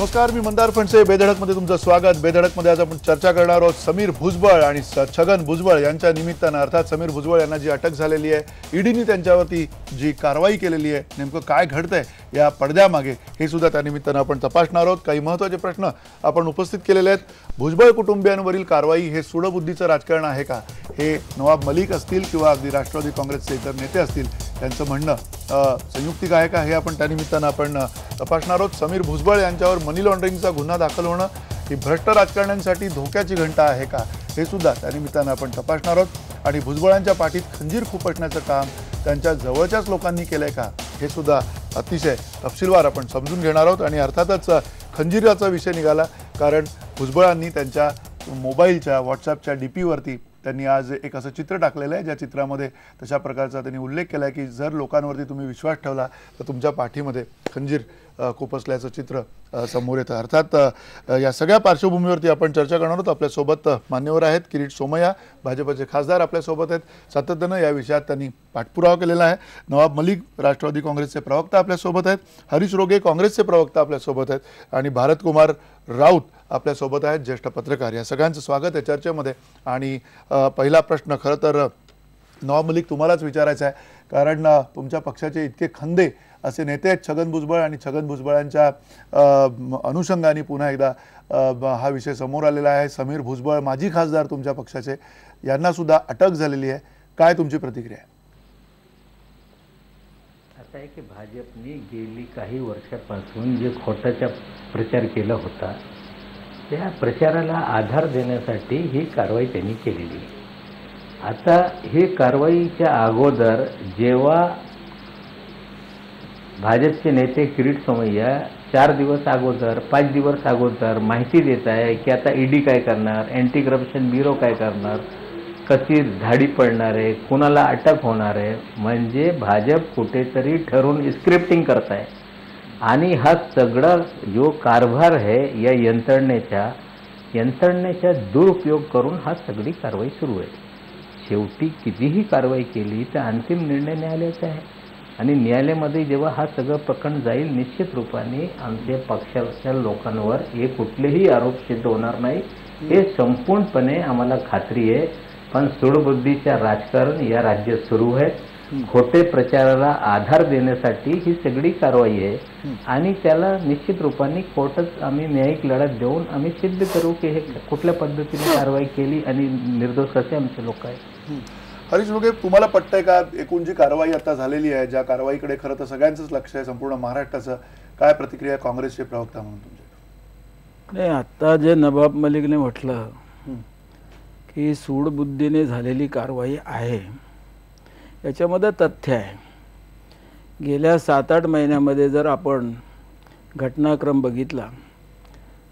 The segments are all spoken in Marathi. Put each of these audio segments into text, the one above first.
नमस्कार, मी मंदार फणसे. बेधडकमध्ये तुमचं स्वागत. बेधडकमध्ये आज आपण चर्चा करणार आहोत समीर भुजबळ आणि छगन भुजबळ यांच्या निमित्तानं. अर्थात समीर भुजबळ यांना जी अटक झालेली आहे, ईडीने त्यांच्यावरती जी कारवाई केलेली आहे, नेमकं काय घडतंय या पडद्यामागे हे सुद्धा त्या निमित्तानं आपण तपासणार आहोत. काही महत्त्वाचे प्रश्न आपण उपस्थित केलेले आहेत. भुजबळ कुटुंबियांवरील कारवाई हे सूडबुद्धीचं राजकारण आहे का, हे नवाब मलिक असतील किंवा अगदी राष्ट्रवादी काँग्रेसचे इतर नेते असतील त्यांचं म्हणणं संयुक्तिक आहे का, हे आपण त्या निमित्तानं आपण तपासणार आहोत. समीर भुजबळ यांच्यावर मनी लॉन्ड्रिंगचा गुन्हा दाखल होणं ही भ्रष्ट राजकारण्यांसाठी धोक्याची घंटा आहे का, हे सुद्धा त्या निमित्तानं आपण तपासणार आहोत. आणि भुजबळांच्या पाठीत खंजीर खुपसण्याचं काम त्यांच्या जवळच्याच लोकांनी केलंय का, हे सुद्धा अतिशय तपशीलवार आपण समजून घेणार आहोत. आणि अर्थातच खंजीराचा विषय निघाला, कारण भुजबळांनी त्यांच्या मोबाईलच्या व्हॉट्सॲपच्या डीपीवरती त्यांनी आज एक असं चित्र टाकलेलं आहे, ज्या चित्रामध्ये तशा प्रकारचा त्यांनी उल्लेख केला आहे की जर लोकांवरती तुम्ही विश्वास ठेवला तर तुमच्या पाठीमध्ये खंजीर खुपसल्याचं चित्र समोर येतं. अर्थात या सगळ्या पार्श्वभूमीवरती आपण चर्चा करणार आहोत. आपल्यासोबत मान्यवर आहेत. किरीट सोमय्या भाजपचे खासदार आपल्यासोबत आहेत. सातत्यानं या विषयात त्यांनी पाठपुरावा केलेला आहे. नवाब मलिक राष्ट्रवादी काँग्रेसचे प्रवक्ता आपल्यासोबत आहेत. हरीश रोगे काँग्रेसचे प्रवक्ता आपल्यासोबत आहेत. आणि भारत कुमार राऊत आपल्यासोबत आहेत, ज्येष्ठ पत्रकार. या सगळ्यांचं स्वागत आहे चर्चेमध्ये. आणि पहिला प्रश्न खरं तर नवाब मलिक तुम्हालाच विचारायचा आहे, कारण तुमच्या पक्षाचे इतके खंदे असे नेते आहेत छगन भुजबळ, आणि छगन भुजबळांच्या अनुषंगाने पुन्हा एकदा हा विषय समोर आलेला आहे. समीर भुजबळ माजी खासदार तुमच्या पक्षाचे, यांना सुद्धा अटक झालेली आहे. काय तुमची प्रतिक्रिया आहे? असं आहे की भाजपने गेली काही वर्षापासून जे खोटाचा प्रचार केला होता, त्या प्रचाराला आधार देण्यासाठी ही कारवाई त्यांनी केलेली आहे. आता हे कारवाईच्या अगोदर जेव्हा भाजपचे नेते किरीट सोमय्या 4 दिवस अगोदर 5 दिवस अगोदर माहिती देत आहे की आता ईडी काय करणार, अँटी करप्शन ब्युरो काय करणार, कशी धाडी पडणार आहे, कुणाला अटक होणार आहे, म्हणजे भाजप कुठेतरी ठरवून स्क्रिप्टिंग करत आहे. आणि हा सगळा जो कारभार आहे या यंत्रणेच्या दुरुपयोग करून हा सगळी कारवाई सुरू आहे. शेवटी कितीही कारवाई केली तर अंतिम निर्णय न्यायालयाचा आहे. आणि न्यायालयामध्ये जेव्हा हा सगळं प्रकरण जाईल, निश्चित रूपाने आमच्या पक्षाच्या लोकांवर हे कुठलेही आरोप सिद्ध होणार नाही, हे संपूर्णपणे आम्हाला खात्री आहे. पण सूडबुद्धीच्या राजकारण या राज्यात सुरू आहे. खोटे प्रचाराला आधार देण्यासाठी ही सगळी कारवाई आहे. आणि त्याला निश्चित रूपाने कोर्टात आम्ही न्यायिक लढत देऊन आम्ही सिद्ध करू की हे कुठल्या पद्धतीने कारवाई केली आणि निर्दोष कसे आमचे लोक आहेत. हरीश रोगे, तुम्हाला पटतंय का एकूण जी कारवाई आता झालेली आहे, ज्या कारवाईकडे खरं तर सगळ्यांचंच लक्ष आहे, संपूर्ण महाराष्ट्राचं, काय प्रतिक्रिया काँग्रेसचे प्रवक्ता म्हणून तुमच्या? नाही, आता जे नवाब मलिकने म्हटलं की सूडबुद्धीने झालेली कारवाई आहे, याच्यामध्ये तथ्य आहे. गेल्या 7-8 महिन्यामध्ये जर आपण घटनाक्रम बघितला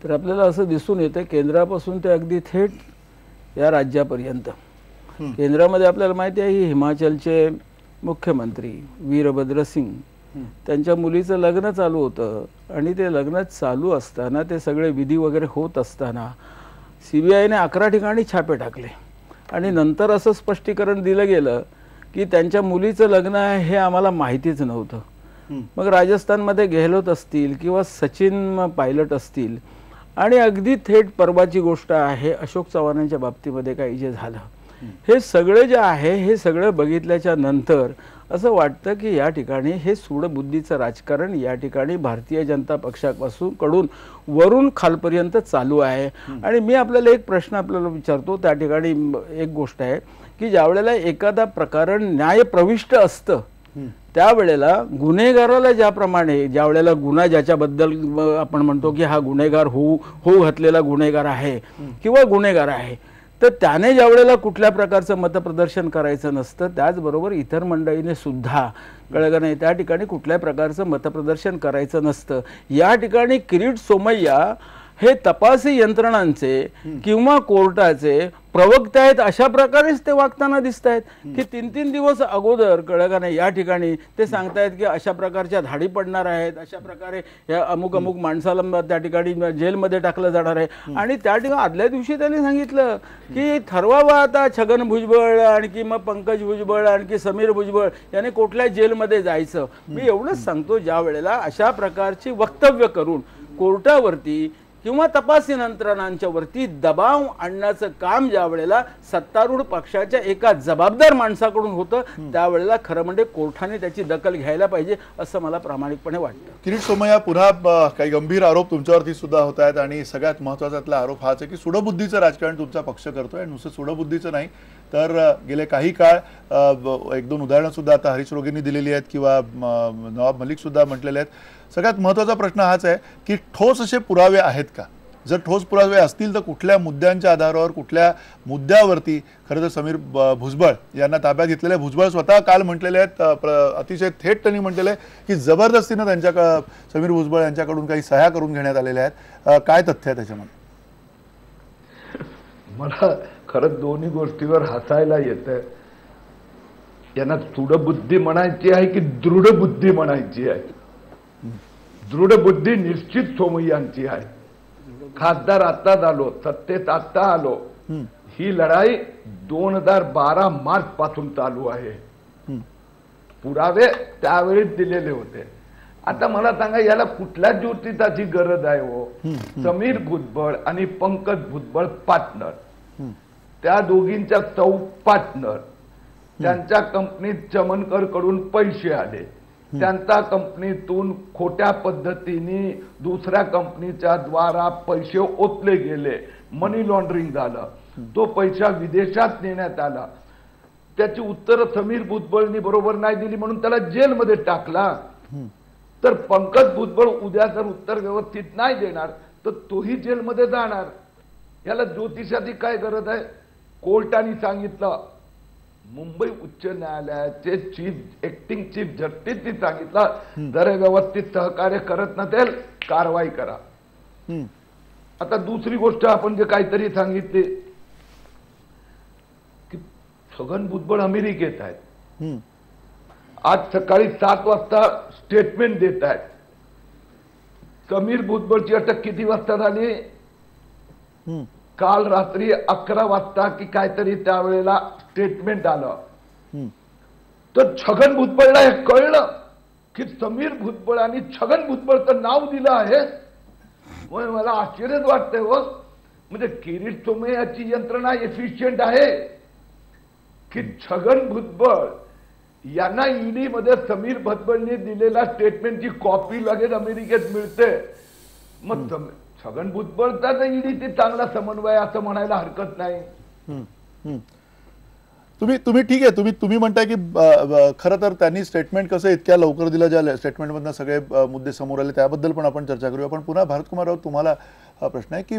तर आपल्याला असं दिसून येतं, केंद्रापासून ते अगदी थेट या राज्यापर्यंत. केंद्रामध्ये आपल्याला माहिती आहे ही हिमाचलचे मुख्यमंत्री वीरभद्र सिंग, त्यांच्या मुलीचं लग्न चालू होतं. आणि ते लग्न चालू असताना, ते सगळे विधी वगैरे होत असताना CBIने 11 ठिकाणी छापे टाकले. आणि नंतर असं स्पष्टीकरण दिलं गेलं की त्यांच्या मुलीचं लग्न आहे हे आम्हाला माहितीच नव्हतं. मग राजस्थानमध्ये गेहलोत असतील किंवा सचिन पायलट असतील, आणि अगदी थेट परवाची गोष्ट आहे अशोक चव्हाणांच्या बाबतीमध्ये काही जे झालं, हे सगळे जे आहे हे सगळं बघितल्याच्या नंतर असं वाटतं की या ठिकाणी हे सूडबुद्धीचं राजकारण या ठिकाणी भारतीय जनता पक्षापासून कडून वरून खालपर्यंत चालू आहे. आणि मी आपल्याला एक प्रश्न आपल्याला विचारतो, त्या ठिकाणी एक गोष्ट आहे की ज्या वेळेला एखादा प्रकरण न्यायप्रविष्ट असतं, त्यावेळेला गुन्हेगाराला ज्याप्रमाणे, ज्या वेळेला गुन्हा ज्याच्याबद्दल आपण म्हणतो की हा गुन्हेगार होऊ घातलेला गुन्हेगार आहे किंवा गुन्हेगार आहे, तर त्याने ज्या वेळेला कुठल्या प्रकारचं मतप्रदर्शन करायचं नसतं, त्याचबरोबर इतर मंडळीने सुद्धा कळलं का नाही, त्या ठिकाणी कुठल्या प्रकारचं मतप्रदर्शन करायचं नसतं. या ठिकाणी किरीट सोमय्या हे तपासी यंत्रणांचे किंवा कोर्टाचे प्रवक्ते आहेत, अशा प्रकारेच ते वागताना दिसत आहेत की 3-3 दिवस अगोदर कळलं का नाही, या ठिकाणी ते सांगतायत की अशा प्रकारच्या धाडी पडणार आहेत, अशा प्रकारे या अमुक माणसाला त्या ठिकाणी जेलमध्ये टाकलं जाणार आहे. आणि त्या ठिकाणी आदल्या दिवशी त्यांनी सांगितलं की ठरवावं आता छगन भुजबळ आणखी मग पंकज भुजबळ आणखी समीर भुजबळ याने कुठल्या जेलमध्ये जायचं. मी एवढंच सांगतो, ज्या वेळेला अशा प्रकारची वक्तव्य करून कोर्टावरती किंवा तपासी यंत्रणांच्या वरती दबाव आणण्याचं काम ज्या वेळेला सत्तारूढ पक्षाच्या एका जबाबदार माणसाकडून होतं त्यावेळेला खरं म्हणजे कोर्टाने त्याची दखल घ्यायला पाहिजे असं मला प्रामाणिकपणे वाटतं. किरीट सोमय्या, पुन्हा काही गंभीर आरोप तुमच्यावरती सुद्धा होत आहेत आणि सगळ्यात महत्त्वाचा आरोप हाच आहे की सूडबुद्धीचं राजकारण तुमचा पक्ष करतोय. आणि नुसतं सूडबुद्धीचं नाही तर गेले काही काळ एक दोन उदाहरणं सुद्धा आता हरीश रोगेंनी दिलेली आहेत किंवा नवाब मलिक सुद्धा म्हटलेले आहेत. सगळ्यात महत्त्वाचा प्रश्न हाच आहे की ठोस असे पुरावे आहेत का? जर ठोस पुरावे असतील तर कुठल्या मुद्द्यांच्या आधारावर, कुठल्या मुद्द्यावरती खरं तर समीर भुजबळ यांना ताब्यात घेतलेले? भुजबळ स्वतः काल म्हटलेले आहेत, अतिशय थेट त्यांनी म्हटलेले आहे की जबरदस्तीनं त्यांच्या समीर भुजबळ यांच्याकडून काही सह्या करून घेण्यात आलेल्या आहेत. काय तथ्य आहे त्याच्यामध्ये? मला खरंच दोन्ही गोष्टीवर हसायला येतं. यांना सूडबुद्धी म्हणायची आहे की दृढ बुद्धी म्हणायची आहे? दृढ बुद्धी निश्चित सोमय्यांची आहे. खासदार आता आलो, सत्तेत आता आलो. ही लढाई 2012 मार्च पासून चालू आहे. पुरावे त्यावेळेस दिलेले होते. आता मला सांगा, याला कुठल्या ज्योतिषाची गरज आहे हो? समीर भुजबळ आणि पंकज भुजबळ पार्टनर, त्या दोघींच्या पार्टनर. त्यांच्या कंपनीत चमनकर कडून पैसे आले, त्यांच्या कंपनीतून खोट्या पद्धतीने दुसऱ्या कंपनीच्या द्वारा पैसे ओतले गेले, मनी लॉन्ड्रिंग झालं, तो पैसा विदेशात नेण्यात आला. त्याची उत्तर समीर भुजबळनी बरोबर नाही दिली म्हणून त्याला जेलमध्ये टाकला. तर पंकज भुजबळ उद्या जर उत्तर व्यवस्थित नाही देणार तर तोही जेलमध्ये जाणार. याला ज्योतिषाची काय गरज आहे? कोर्टाने सांगितलं, मुंबई उच्च न्यायालयाचे ऍक्टिंग चीफ जस्टिसनी सांगितलं, जर व्यवस्थित सहकार्य करत नसेल कारवाई करा. आता दुसरी गोष्ट आपण जे काहीतरी सांगितले की छगन भुजबळ अमेरिकेत आहेत. आज सकाळी 7 वाजता स्टेटमेंट देत आहेत. समीर भुजबळची अटक किती वाजता झाली? काल रात्री 11 वाजता की काहीतरी त्यावेळेला स्टेटमेंट आलं. तर छगन भुजबळला हे कळलं की समीर भुजबळ आणि छगन भुजबळचं नाव दिलं आहे. मला आश्चर्यच वाटतंय हो. म्हणजे किरीट सोमय्याची यंत्रणा एफिशियंट आहे की छगन भुजबळ यांना ईडी मध्ये समीर भुजबळने दिलेल्या स्टेटमेंटची कॉपी लगेच अमेरिकेत मिळते. मग छगन भुजबळचा ईडीची चांगला समन्वय असं म्हणायला हरकत नाही. तुम्ही ठीक आहे, तुम्ही म्हणताय की खरं तर त्यांनी स्टेटमेंट कसं इतक्या लवकर दिलं, ज्या स्टेटमेंटमधनं सगळे मुद्दे समोर आले त्याबद्दल पण आपण चर्चा करूया. पण पुन्हा भारतकुमार राऊत, तुम्हाला हा प्रश्न आहे की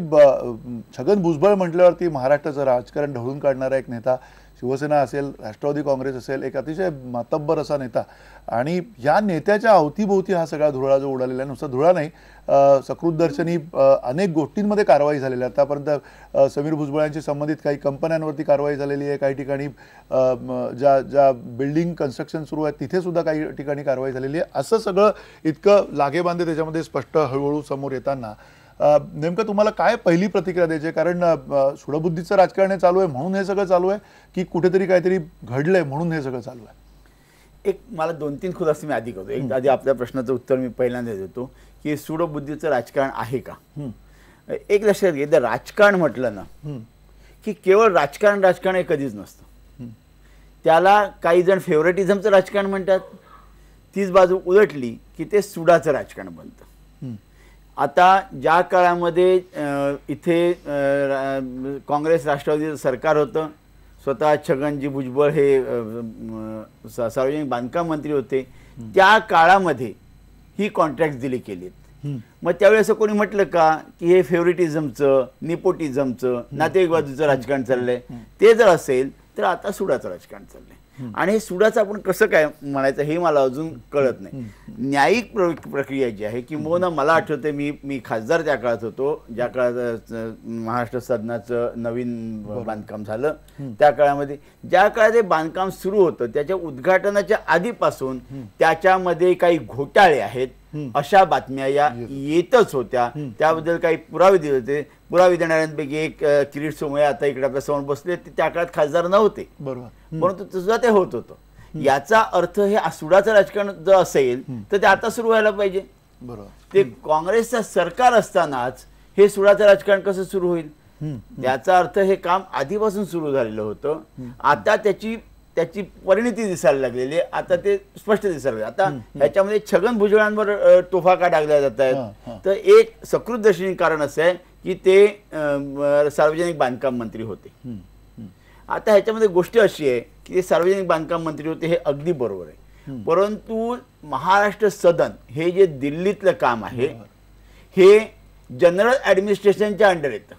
छगन भुजबळ म्हटल्यावरती महाराष्ट्राचं राजकारण ढवळून काढणारा एक नेता, शिवसेना असेल, राष्ट्रवादी काँग्रेस असेल, एक अतिशय मातब्बर असा नेता, आणि या नेत्याच्या अवतीभोवती हा सगळा धुळा जो उडालेला आहे, नुसता धुळा नाही, सकृतदर्शनी अनेक गोष्टींमध्ये कारवाई झालेली आहे. आतापर्यंत समीर भुजबळांशी संबंधित काही कंपन्यांवरती कारवाई झालेली आहे, काही ठिकाणी ज्या बिल्डिंग कन्स्ट्रक्शन सुरू आहेत तिथे सुद्धा काही ठिकाणी कारवाई झालेली आहे. असं सगळं इतकं लागेबांधे त्याच्यामध्ये स्पष्ट हळूहळू समोर येताना नेमकं तुम्हाला काय पहिली प्रतिक्रिया द्यायची? कारण सूडबुद्धीचं राजकारण हे चालू आहे म्हणून हे सगळं चालू आहे की कुठेतरी काहीतरी घडलंय म्हणून हे सगळं चालू आहे? एक मला 2-3 खुलासे मी आधी करतो. एक आधी आपल्या प्रश्नाचं उत्तर मी पहिल्यांदा देतो की सूडबुद्धीचं राजकारण आहे का. एक लक्षात घे, राजकारण म्हटलं ना की केवळ राजकारण हे कधीच नसतं. त्याला काही जण फेवरेटिझमचं राजकारण म्हणतात, तीच बाजू उलटली की ते सुडाचं राजकारण बनतं. आता ज्या काळामध्ये इथे काँग्रेस राष्ट्रवादीचं सरकार होतं, स्वतः छगनजी भुजबळ हे सार्वजनिक बांधकाम मंत्री होते, त्या काळामध्ये ही कॉन्ट्रॅक्ट दिली केलीत. मग त्यावेळी असं कोणी म्हटलं का की हे फेवरेटिझमचं, निपोटिझमचं, नातेवाईक बाजूचं राजकारण चाललंय? ते जर असेल तर आता सुडाचं राजकारण चाललंय. आणि हे सुडाचं आपण कसं काय म्हणायचं हे मला अजून कळत नाही. न्यायिक प्रक्रिया जी आहे की मला आठवते, मी खासदार त्या काळात होतो ज्या काळात महाराष्ट्र सदनाचं नवीन बांधकाम झालं. त्या काळामध्ये ज्या काळात हे बांधकाम सुरू होतं त्याच्या उद्घाटनाच्या आधीपासून त्याच्यामध्ये काही घोटाळे आहेत अशा बातम्या या येतच होत्या. त्याबद्दल काही पुरावे दिले होते. पुरावे देणाऱ्यांपैकी एक किरीट सोमय्या आता इकडे आपल्या समोर बसले, त्या काळात खासदार नव्हते, बरोबर, परंतु तुझं ते होत होतं. याचा अर्थ हे सुडाचं राजकारण जर असेल तर ते आता सुरू व्हायला पाहिजे. बरोबर. ते काँग्रेसचं सरकार असतानाच हे सुडाचं राजकारण कसं सुरू होईल? त्याचा अर्थ हे काम आधीपासून सुरू झालेलं होतं. आता त्याची परिणती दिसायला लागलेली आहे. आता ते स्पष्ट दिसायला लागले. आता ह्याच्यामध्ये छगन भुजबळांवर तोफा का टाकल्या जात आहेत? तर एक सकृतदर्शनी कारण असं आहे की ते सार्वजनिक बांधकाम मंत्री होते. आता ह्याच्यामध्ये गोष्ट अशी आहे की ते सार्वजनिक बांधकाम मंत्री होते, हे अगदी बरोबर आहे. परंतु महाराष्ट्र सदन हे जे दिल्लीतलं काम आहे हे जनरल ऍडमिनिस्ट्रेशनच्या अंडर येतं.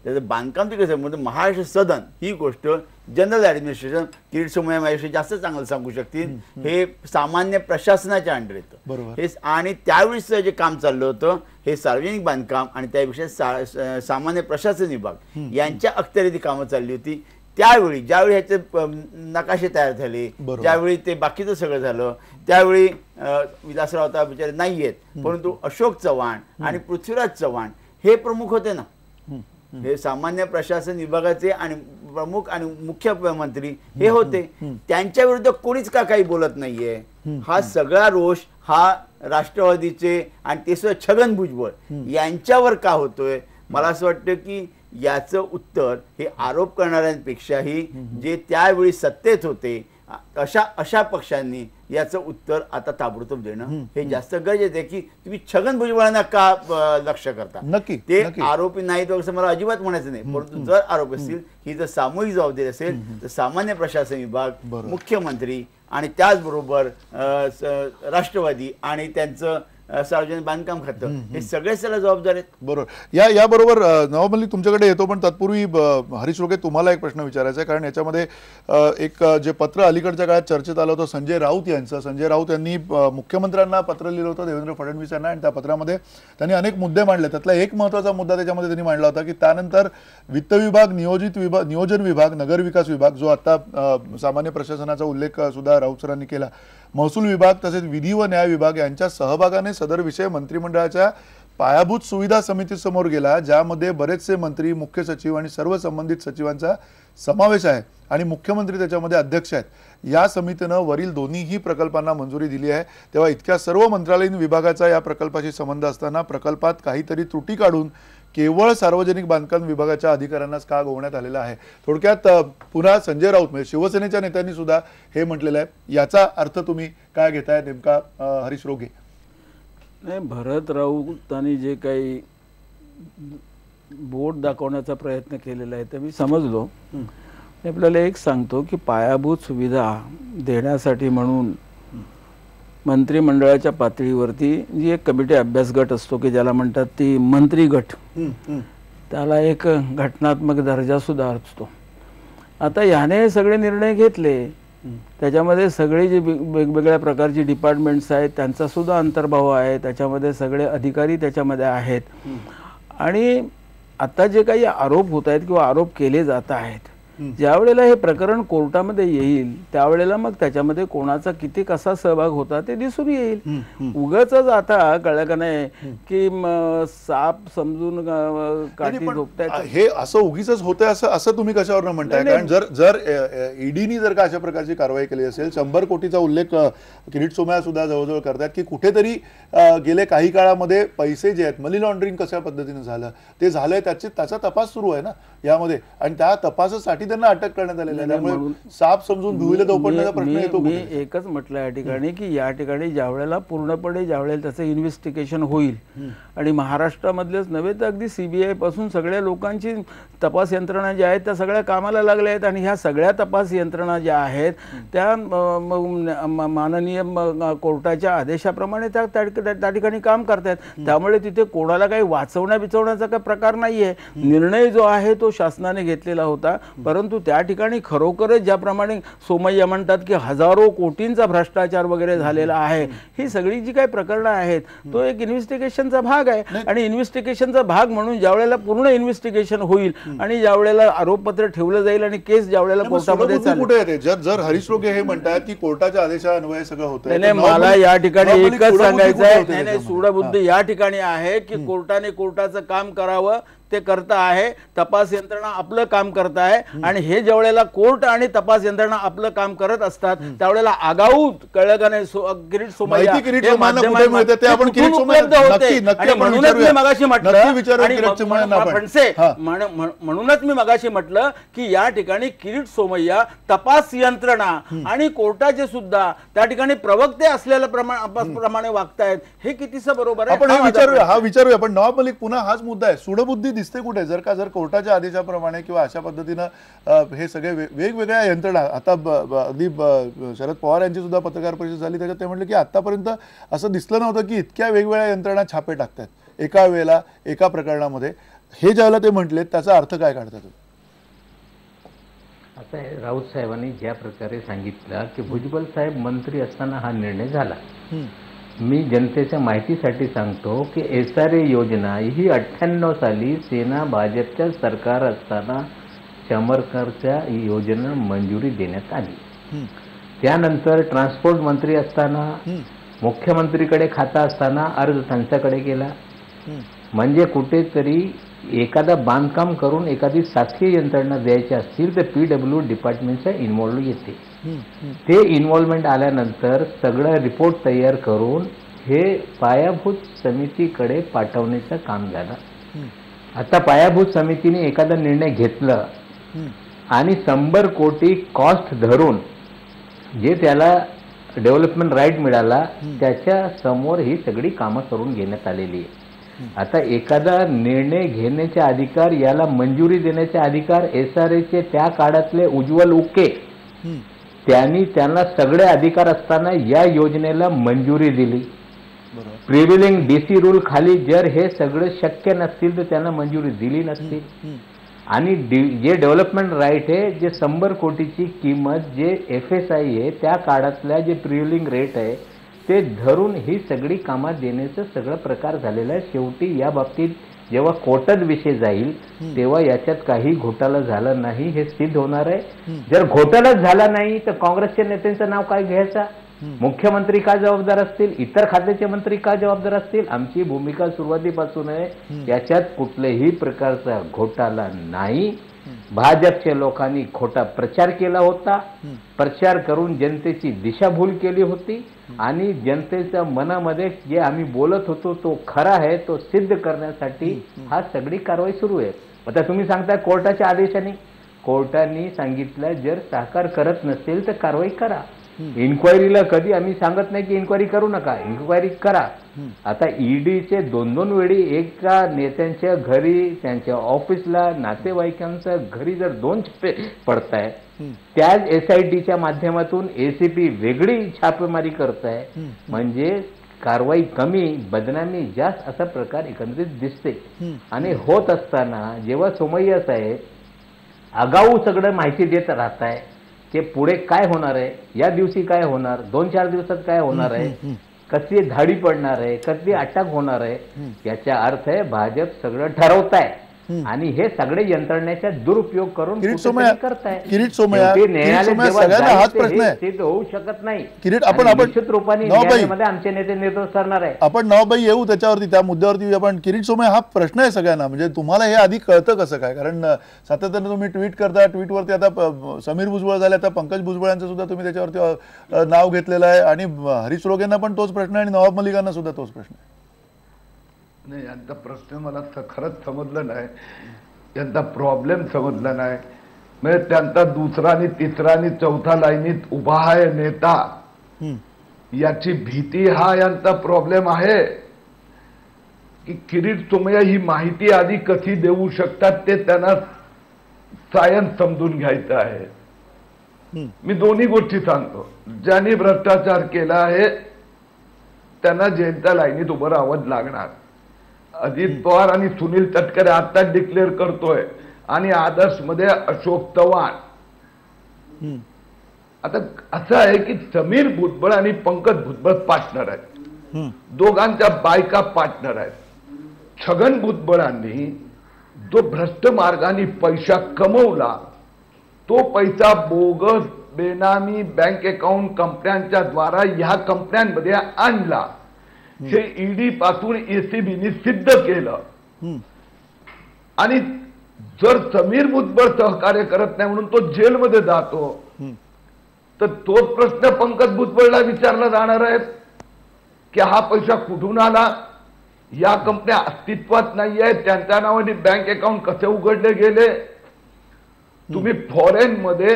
त्याचं बांधकाम ते कसं म्हणजे महाराष्ट्र सदन ही गोष्ट जनरल ऍडमिनिस्ट्रेशन, किरीट सोमय्या माझ्याशी जास्त चांगलं सांगू शकतील, हे सामान्य प्रशासनाच्या अंडर येतं. हे आणि त्यावेळीचं जे काम चाललं होतं हे सार्वजनिक बांधकाम आणि त्यापेक्षा सामान्य प्रशासन विभाग यांच्या अखत्यारीत कामं चालली होती. त्यावेळी ज्यावेळी ह्याचे नकाशे तयार झाले, ज्यावेळी ते बाकीचं सगळं झालं, त्यावेळी विलासराव आता बिचारे नाही आहेत, परंतु अशोक चव्हाण आणि पृथ्वीराज चव्हाण हे प्रमुख होते ना. हे सामान्य प्रशासन विभागाचे आणि प्रमुख आणि मुख्यमंत्री हे होते. त्यांच्या विरुद्ध कोणीच का काही बोलत नाहीये. हा सगळा रोष हा राष्ट्रवादीचे आणि ते सुद्धा छगन भुजबळ यांच्यावर का होतोय? मला असं वाटतं की याचं उत्तर हे आरोप करणाऱ्यांपेक्षाही जे त्यावेळी सत्तेत होते अशा पक्षांनी याचं उत्तर आता ताबडतोब देणं हे जास्त गरजेचं आहे. की तुम्ही छगन भुजबळांना का लक्ष करता? नक्की ते आरोपी नाहीत असं मला अजिबात म्हणायचं नाही. परंतु जर आरोप असतील, ही जर सामूहिक जबाबदारी असेल तर सामान्य प्रशासन विभाग, मुख्यमंत्री आणि त्याचबरोबर राष्ट्रवादी आणि त्यांचं सार्वजनिक बांधकाम खातं हे सगळेच त्याला जबाबदार आहेत. बरोबर. याबरोबर नवाब मलिक तुमच्याकडे येतो, पण तत्पूर्वी हरीश रोगे तुम्हाला एक प्रश्न विचारायचा आहे. कारण याच्यामध्ये एक जे पत्र अलीकडच्या काळात चर्चेत आलं होतं संजय राऊत यांचं. संजय राऊत यांनी मुख्यमंत्र्यांना पत्र लिहिलं होतं, देवेंद्र फडणवीस यांना, आणि त्या पत्रामध्ये त्यांनी अनेक मुद्दे मांडले. त्यातला एक महत्त्वाचा मुद्दा त्याच्यामध्ये त्यांनी मांडला होता की त्यानंतर वित्त विभाग, नियोजन विभाग, नगर विकास विभाग, जो आता सामान्य प्रशासनाचा उल्लेख सुद्धा राऊत सरांनी केला, महसूल विभाग तसेच विधी व न्याय विभाग यांच्या सहभागाने सदर विषय मंत्रिमंडळाच्या पायाभूत सुविधा समितीसमोर गेला, ज्यामध्ये बरेचसे मंत्री, मुख्य सचिव आणि सर्व संबंधित सचिवांचा समावेश आहे आणि मुख्यमंत्री त्याच्यामध्ये अध्यक्ष आहेत. या समितीनं वरील दोन्हीही प्रकल्पांना मंजुरी दिली आहे. तेव्हा इतक्या सर्व मंत्रालयीन विभागाचा या प्रकल्पाशी संबंध असताना प्रकल्पात काहीतरी त्रुटी काढून केवळ सार्वजनिक बांधकाम विभागाच्या अधिकाऱ्यांनाच का गोवण्यात आलेला आहे? थोडक्यात पुन्हा संजय राऊत म्हणजे शिवसेनेच्या नेत्यांनी सुद्धा हे म्हटलेलं आहे. याचा अर्थ तुम्ही काय घेताय नेमका हरीश रोगे? नाही, भरत राऊतांनी जे काही बोट दाखवण्याचा प्रयत्न केलेला आहे ते मी समजलो. आपल्याला एक सांगतो की पायाभूत सुविधा देण्यासाठी म्हणून मंत्रिमंडळाच्या पातळीवरती जी एक कमिटी अभ्यास गट असतो की ज्याला म्हणतात ती मंत्री गट, त्याला एक घटनात्मक दर्जा सुद्धा असतो. आता ह्याने सगळे निर्णय घेतले, त्याच्यामध्ये सगळे जे वेगवेगळ्या प्रकारची डिपार्टमेंट्स आहेत त्यांचा सुद्धा अंतर्भाव आहे, त्याच्यामध्ये सगळे अधिकारी त्याच्यामध्ये आहेत. आणि आता जे काही आरोप होत आहेत किंवा आरोप केले जात आहेत, ज्या वेळेला हे प्रकरण कोर्टामध्ये येईल त्यावेळेला मग त्याच्यामध्ये कोणाचा किती कसा सहभाग होता ते दिसून येईल. उगाच आता कळलं का नाही की साप समजून काठी झोपतायत, हे असं उगीच होतंय असं तुम्ही कशावर म्हणताय? कारण जर ईडीनी जर का अशा प्रकारची कारवाई केली असेल, 100 कोटीचा उल्लेख किरीट सोमय्या सुद्धा जवळजवळ करतात की कुठेतरी गेले काही काळामध्ये पैसे जे आहेत, मनी लॉन्ड्रिंग कशा पद्धतीने झालं ते झालंय, त्याचा तपास सुरू आहे ना यामध्ये, आणि त्या तपासासाठी त्यांना अटक करण्यात आलेली आहे. त्यामुळे साप समजून धुळीला दौपडण्याचा प्रश्न येतो. मी एकच म्हटलं या ठिकाणी की या ठिकाणी ज्यावेळेला पूर्णपणे ज्यावेळेला त्याचं इन्व्हेस्टिगेशन होईल आणि महाराष्ट्रामधलेच नव्हे तर अगदी CBI पासून सगळ्या लोकांची तपास यंत्रणा ज्या आहेत त्या सगळ्या कामाला लागल्या आहेत आणि ह्या सगळ्या तपास यंत्रणा ज्या आहेत त्या माननीय कोर्टाच्या आदेशाप्रमाणे त्या ठिकाणी काम करतात. त्यामुळे तिथे कोणाला काही बिचवण्याचा काही प्रकार नाहीये. निर्णय जो आहे तो शासनाने घेतलेला होता, परंतु त्या ठिकाणी खरोखरच ज्याप्रमाणे सोमय्या म्हणतात की हजारो कोटींचा भ्रष्टाचार वगैरे झालेला आहे, ही सगळी जी काही प्रकरणं आहेत तो एक इन्व्हेस्टिगेशनचा भाग आहे. आणि इन्व्हेस्टिगेशनचा भाग म्हणून ज्यावेळेला पूर्ण इन्व्हेस्टिगेशन होईल आणि ज्यावेळेला आरोपपत्र ठेवलं जाईल आणि केस ज्यावेळेला कोर्टामध्ये कुठे येते, जर हरीश रोगे हे म्हणतात की कोर्टाच्या आदेशान्वये सगळं होतं, नाही, मला या ठिकाणी एकच सांगायचं आहे, नाही सूडबुद्धी या ठिकाणी आहे की कोर्टाने कोर्टाचं काम करावं, ते करत आहे, तपास यंत्रणा आपलं काम करत आहे आणि हे ज्या वेळेला कोर्ट आणि तपास यंत्रणा आपलं काम करत असतात त्यावेळेला आगाऊ कळलं का नाही किरीट सोमय्या माहिती किरीट हे सोमय्यांना कुठे माध्यमांना मिळते ते आपण कुठून किरीट सोमय्या उपलब्ध होते. नक्की नक्की आणि आपण म्हणूनच विचारूया. मी मगाशी म्हटलं नक्की विचारूया आणि किरीट सोमय्यांना आपण. फणसे, हा. म्हणूनच मी मगाशी म्हटलं की या ठिकाणी किरीट सोमय्या तपास यंत्रणा आणि कोर्टाचे सुद्धा त्या ठिकाणी प्रवक्ते असलेल्या प्रमाणे वागतायत. हे कितीसं बरोबर आहे? आपण हा हे माझा विचारूया, प्रश्न. हा विचारूया. पण नवाब मलिक पुन्हा हाच मुद्दा आहे, सूडबुद्धी दिसते कुठे? जर कोर्टाच्या आदेशाप्रमाणे किंवा अशा पद्धतीनं हे सगळे वेगवेगळ्या यंत्रणा आता अगदी शरद पवार यांची सुद्धा पत्रकार परिषद झाली, त्याच्यात ते म्हटले की आतापर्यंत असं दिसलं नव्हतं की इतक्या वेगवेगळ्या यंत्रणा छापे टाकतात एका वेळेला एका प्रकरणामध्ये. हे ज्यावेळेला ते म्हटले त्याचा अर्थ काय काढतात? आता राऊत साहेबांनी ज्या प्रकारे सांगितलं की भुजबळ साहेब मंत्री असताना हा निर्णय झाला. मी जनतेच्या माहितीसाठी सांगतो की SRA योजना ही 98 साली सेना भाजपच्या सरकार असताना चमरकरच्या योजना मंजुरी देण्यात आली. त्यानंतर ट्रान्सपोर्ट मंत्री असताना मुख्यमंत्रीकडे खाता असताना अर्ज त्यांच्याकडे गेला. म्हणजे कुठेतरी एखादा बांधकाम करून एखादी शासकीय यंत्रणा द्यायची असतील तर PW डिपार्टमेंटच्या इन्व्हॉल्व येते. ते इन्व्हॉल्वमेंट आल्यानंतर सगळं रिपोर्ट तयार करून हे पायाभूत समितीकडे पाठवण्याचं काम झालं. आता पायाभूत समितीने एखादा निर्णय घेतला आणि 100 कोटी कॉस्ट धरून जे त्याला डेव्हलपमेंट राईट मिळाला त्याच्या समोर ही सगळी कामं करून घेण्यात आलेली आहे. आता एखादा निर्णय घेण्याचे अधिकार, याला मंजुरी देण्याचे अधिकार SRAचे त्या काळातले उज्ज्वल उके त्यांना सगळे अधिकार असताना या योजनेला मंजुरी दिली. प्रिव्हिलिंग DC रूल खाली जर हे सगळं शक्य नसतील तर त्यांना मंजुरी दिली नसती. आणि जे डेव्हलपमेंट राईट आहे, जे 100 कोटीची किंमत जे FSI आहे त्या काळातल्या जे प्रिव्हिलिंग रेट आहे ते धरून ही सगळी कामात देण्याचं सगळं प्रकार झालेला आहे. शेवटी या बाबतीत जेव्हा कोर्टात विषय जाईल तेव्हा याच्यात काही घोटाळा झाला नाही हे सिद्ध होणार आहे. जर घोटाळाच झाला नाही तर काँग्रेसच्या नेत्यांचं नाव काय घ्यायचं? मुख्यमंत्री का जबाबदार असतील? इतर खात्याचे मंत्री का जबाबदार असतील? आमची भूमिका सुरुवातीपासून आहे याच्यात कुठल्याही प्रकारचा घोटाळा नाही. भाजपच्या लोकांनी खोटा प्रचार केला होता, प्रचार करून जनतेची दिशाभूल केली होती आणि जनतेच्या मनामध्ये जे आम्ही बोलत होतो तो खरा आहे तो सिद्ध करण्यासाठी हा सगळी कारवाई सुरू आहे. आता तुम्ही सांगता कोर्टाच्या आदेशाने, कोर्टाने सांगितलं जर सहकार करत नसेल तर कारवाई करा. इन्क्वायरीला कधी आम्ही सांगत नाही की इन्क्वायरी करू नका, इन्क्वायरी करा. आता EDचे 2-2 वेळी एका नेत्यांच्या घरी, त्यांच्या ऑफिसला, नातेवाईकांच्या घरी जर 2 छापे पडताय, त्याच SITच्या माध्यमातून ACP वेगळी छापेमारी करताय, म्हणजे कारवाई कमी बदनामी जास्त असा प्रकार एकंदरीत दिसते. आणि होत असताना जेव्हा सोमय्या साहेब आगाऊ सगळं माहिती देत राहत आहे की पुढे काय होणार आहे, या दिवशी काय होणार, 2-4 दिवसात काय होणार आहे, कसली धाडी पडणार आहे, कसली अटक होणार आहे, याचा अर्थ आहे भाजप सगळं ठरवत आहे आणि हे सगळे यंत्रणेचा दुरुपयोग करून करताय. किरीट सोमय्या सगळ्यांना हाच प्रश्न आहे, सिद्ध होऊ शकत नाही. किरीट आपण निश्चित रूपाने न्यायालयामध्ये आमचे नेते निर्दोष ठरणार आहे. आपण नवाबाई येऊ त्याच्यावरती, त्या मुद्द्यावरती. आपण किरीट सोमय्या हा प्रश्न आहे सगळ्यांना, म्हणजे तुम्हाला हे आधी कळतं कसं काय? कारण सातत्याने तुम्ही ट्विट करता, ट्विटवरती आता समीर भुजबळ झाले, आता पंकज भुजबळ यांचं सुद्धा तुम्ही त्याच्यावरती नाव घेतलेलं आहे आणि हरीश रोगेंना पण तोच प्रश्न आहे आणि नवाब मलिकांना सुद्धा तोच प्रश्न आहे. नाही, यांचा प्रश्न मला खरंच समजलं नाही, यांचा प्रॉब्लेम समजला नाही. म्हणजे त्यांचा दुसरा आणि तिसरा आणि चौथा लाईनीत उभा आहे नेता, याची भीती हा यांचा प्रॉब्लेम आहे की किरीट सोमय्या ही माहिती आधी कशी देऊ शकतात ते त्यांना सायन्स समजून घ्यायचं आहे. मी दोन्ही गोष्टी सांगतो. ज्यांनी भ्रष्टाचार केला आहे त्यांना जेलच्या लाईनीत उभं राहावं लागणार. अजित पवार आणि सुनील तटकरे आता डिक्लेअर करतोय आणि आदर्श मध्ये अशोक चव्हाण. आता असं आहे की समीर भुजबळ आणि पंकज भुजबळ पार्टनर आहेत, दोघांच्या बायका पार्टनर आहेत. छगन भुजबळांनी जो भ्रष्ट मार्गाने पैसा कमवला तो पैसा बोगस बेनामी बँक अकाउंट कंपन्यांच्या द्वारा ह्या कंपन्यांमध्ये आणला. हे ED पासून ACBने सिद्ध केलं. आणि जर समीर भुजबळ सहकार्य करत नाही म्हणून तो जेलमध्ये जातो, तर तोच प्रश्न पंकज भुजबळला विचारला जाणार आहे की हा पैसा कुठून आला, या कंपन्या अस्तित्वात नाही आहेत, त्यांच्या नावाने बँक अकाउंट कसे उघडले गेले, तुम्ही फॉरेन मध्ये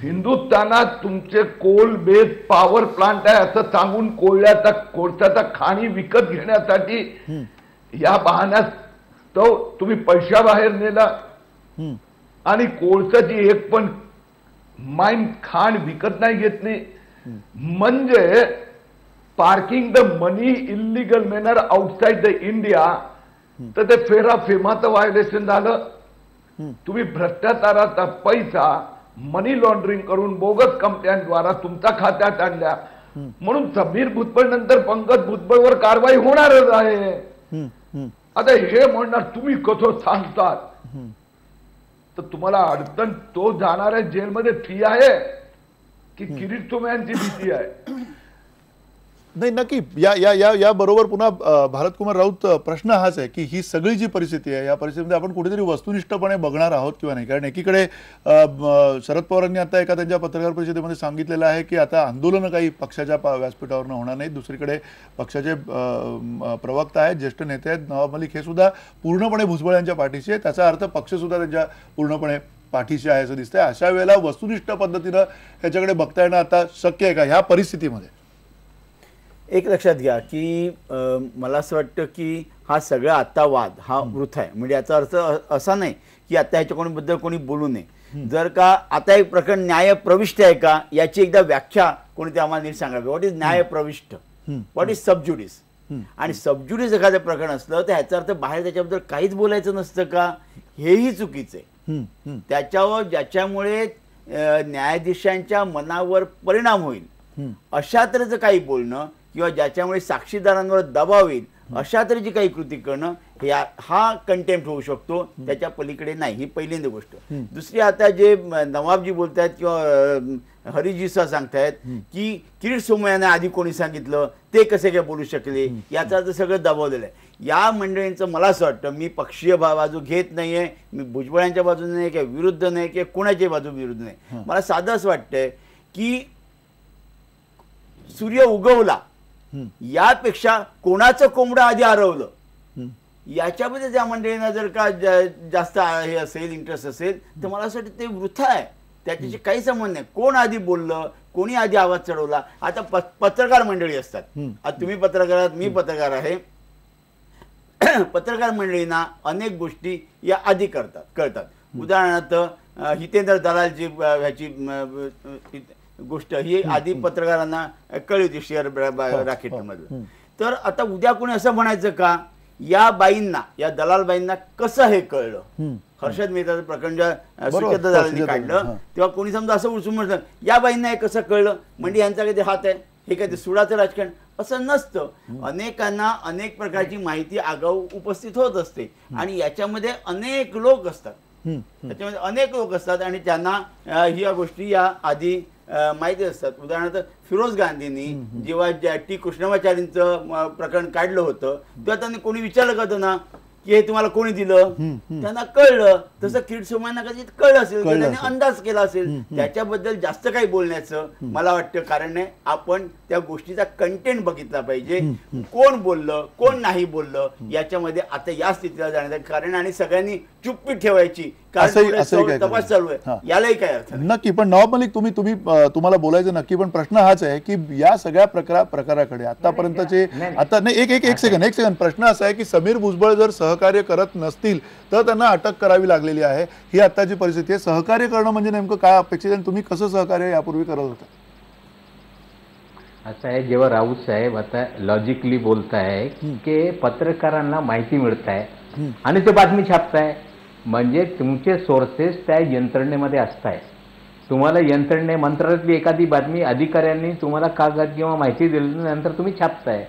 हिंदुस्थानात तुमचे कोल बेस पॉवर प्लांट आहे असं सांगून कोळशाचा खाणी विकत घेण्यासाठी या बहाण्यात तो तुम्ही पैशाबाहेर नेला आणि कोळशाची एक पण माइन खाण विकत नाही घेतली, म्हणजे parking the money illegal manner outside the India, तर ते फेरा फेमाचं व्हायोलेशन झालं. तुम्ही भ्रष्टाचाराचा पैसा मनी लॉन्ड्रिंग करून बोगस कंपन्यांद्वारा तुमच्या खात्यात आणल्या, म्हणून समीर भुजबळ नंतर पंकज भुजबळवर कारवाई होणारच आहे. आता हे म्हणणार तुम्ही कसं सांगतात, तर तुम्हाला अडचण तो जाणार आहे जेलमध्ये फी आहे की किरीट सोमय्यांची भीती आहे? नाही, नक्की या या या या बरोबर पुन्हा भारतकुमार राऊत, प्रश्न हाच आहे की ही सगळी जी परिस्थिती आहे या परिस्थितीमध्ये आपण कुठेतरी वस्तुनिष्ठपणे बघणार आहोत किंवा नाही. कारण एकीकडे शरद पवारांनी आता एका त्यांच्या पत्रकार परिषदेमध्ये सांगितलेलं आहे की आता आंदोलनं काही पक्षाच्या व्यासपीठावरून होणार नाहीत. दुसरीकडे पक्षाचे प्रवक्ता आहेत, ज्येष्ठ नेते आहेत नवाब मलिक, हे सुद्धा पूर्णपणे भुजबळ यांच्या पाठीशी आहे. त्याचा अर्थ पक्ष सुद्धा त्यांच्या पूर्णपणे पाठीशी आहे असं दिसतंय. अशा वेळेला वस्तुनिष्ठ पद्धतीनं ह्याच्याकडे बघता येणं आता शक्य आहे का ह्या परिस्थितीमध्ये? एक लक्षात घ्या की मला असं वाटतं की हा सगळा आता वाद हा वृथा आहे. म्हणजे याचा अर्थ असा नाही की आता ह्याच्या कोणीबद्दल कोणी बोलू नये. जर का आता एक प्रकरण न्यायप्रविष्ट आहे का याची एकदा व्याख्या कोणीतरी आम्हाला नीट सांगावी. व्हॉट इज न्यायप्रविष्ट, व्हॉट इज सबज्युडिस. आणि सबज्युडिस एखादं प्रकरण असलं तर ह्याचा अर्थ बाहेर त्याच्याबद्दल काहीच बोलायचं नसतं का, हेही चुकीचं आहे. त्याच्यावर ज्याच्यामुळे न्यायाधीशांच्या मनावर परिणाम होईल अशा तऱ्हेचं काही बोलणं किंवा ज्याच्यामुळे साक्षीदारांवर दबाव येईल अशा तऱ्हेची काही कृती करणं हा कंटेम्प्ट होऊ शकतो, त्याच्या पलीकडे नाही. ही पहिल्यांदी गोष्ट. दुसरी, आता जे नवाबजी बोलतायत किंवा हरिजी सांगतायत की किरीट सोमय्यांना आधी कोणी सांगितलं, ते कसे काय बोलू शकले, याचा अर्थ सगळं दबावलेलं आहे. या मंडळींचं मला असं वाटतं, मी पक्षीय बाजू घेत नाहीये, मी भुजबळांच्या बाजूने नाही किंवा विरुद्ध नाही किंवा कोणाच्या बाजू विरुद्ध नाही. मला साधं असं वाटतंय की सूर्य उगवला यापेक्षा कोणाचं कोंबडं आधी हरवलं याच्यामध्ये त्या मंडळींना जर का जास्त हे असेल, इंटरेस्ट असेल, तर मला असं वाटतं ते वृथा आहे. त्याच्याशी काही संबंध नाही. कोण आधी बोललं, कोणी आधी आवाज चढवला. आता पत्रकार मंडळी असतात, आता तुम्ही पत्रकार आहात, मी पत्रकार आहे. पत्रकार मंडळींना अनेक गोष्टी या आधी कळतात. उदाहरणार्थ हितेंद्र दलालची ह्याची गोष्ट ही आधी पत्रकारांना कळली होती शेअर राकेटमध्ये. तर आता उद्या कोणी असं म्हणायचं का या बाईंना, या दलालबाईंना कसं हे कळलं? हर्षद मेहताचं प्रकरण जेव्हा सुचेता दलालांनी काढलं तेव्हा कोणी समजा असं उचलून म्हटलं या बाईंना हे कसं कळलं, म्हणजे यांचा काही हात आहे, हे काही सुडाचं राजकारण असं नसतं. अनेकांना अनेक प्रकारची माहिती आगाऊ उपस्थित होत असते आणि याच्यामध्ये अनेक लोक असतात, त्याच्यामध्ये अनेक लोक असतात आणि त्यांना ह्या गोष्टी या आधी माहिती असतात. उदाहरणार्थ फिरोज गांधींनी जेव्हा टी कृष्णमाचार्यांचं प्रकरण काढलं होतं तेव्हा त्यांनी कोणी विचारलं का ना की हे तुम्हाला कोणी दिलं, त्यांना कळलं. तसं किरीट सोमय्यांना कदाचित कळलं असेल, त्यांनी अंदाज केला असेल. त्याच्याबद्दल जास्त काही बोलण्याचं मला वाटतं कारण नाही. आपण त्या गोष्टीचा कंटेंट बघितला पाहिजे, कोण बोललं कोण नाही बोललं याच्यामध्ये आता या स्थितीला जाण्याचं कारण, आणि सगळ्यांनी चुप्पी ठेवायची कारण तपास चालू आहे यालाही काय अर्थ नक्की. पण नवाब मलिक, तुम्हाला बोलायचं नक्की, पण प्रश्न हाच आहे की या सगळ्या प्रकाराकडे आतापर्यंतचे आता नाही एक सेकंड प्रश्न असा आहे की समीर भुजबळ जर सहकार्य करत नसतील तर त्यांना अटक करावी लागलेली आहे. ही आताची परिस्थिती आहे. सहकार्य करणं म्हणजे नेमकं काय अपेक्षित आणि तुम्ही कसं सहकार्य यापूर्वी करत होता? असं आहे, जेव्हा राऊत साहेब आता लॉजिकली बोलताय की पत्रकारांना माहिती मिळत आहे आणि ते बातमी छापताय, म्हणजे तुमचे सोर्सेस त्या यंत्रणेमध्ये असताय. तुम्हाला मंत्रालयातली एखादी बातमी अधिकाऱ्यांनी तुम्हाला कागद किंवा माहिती दिल्यानंतर तुम्ही छापताय.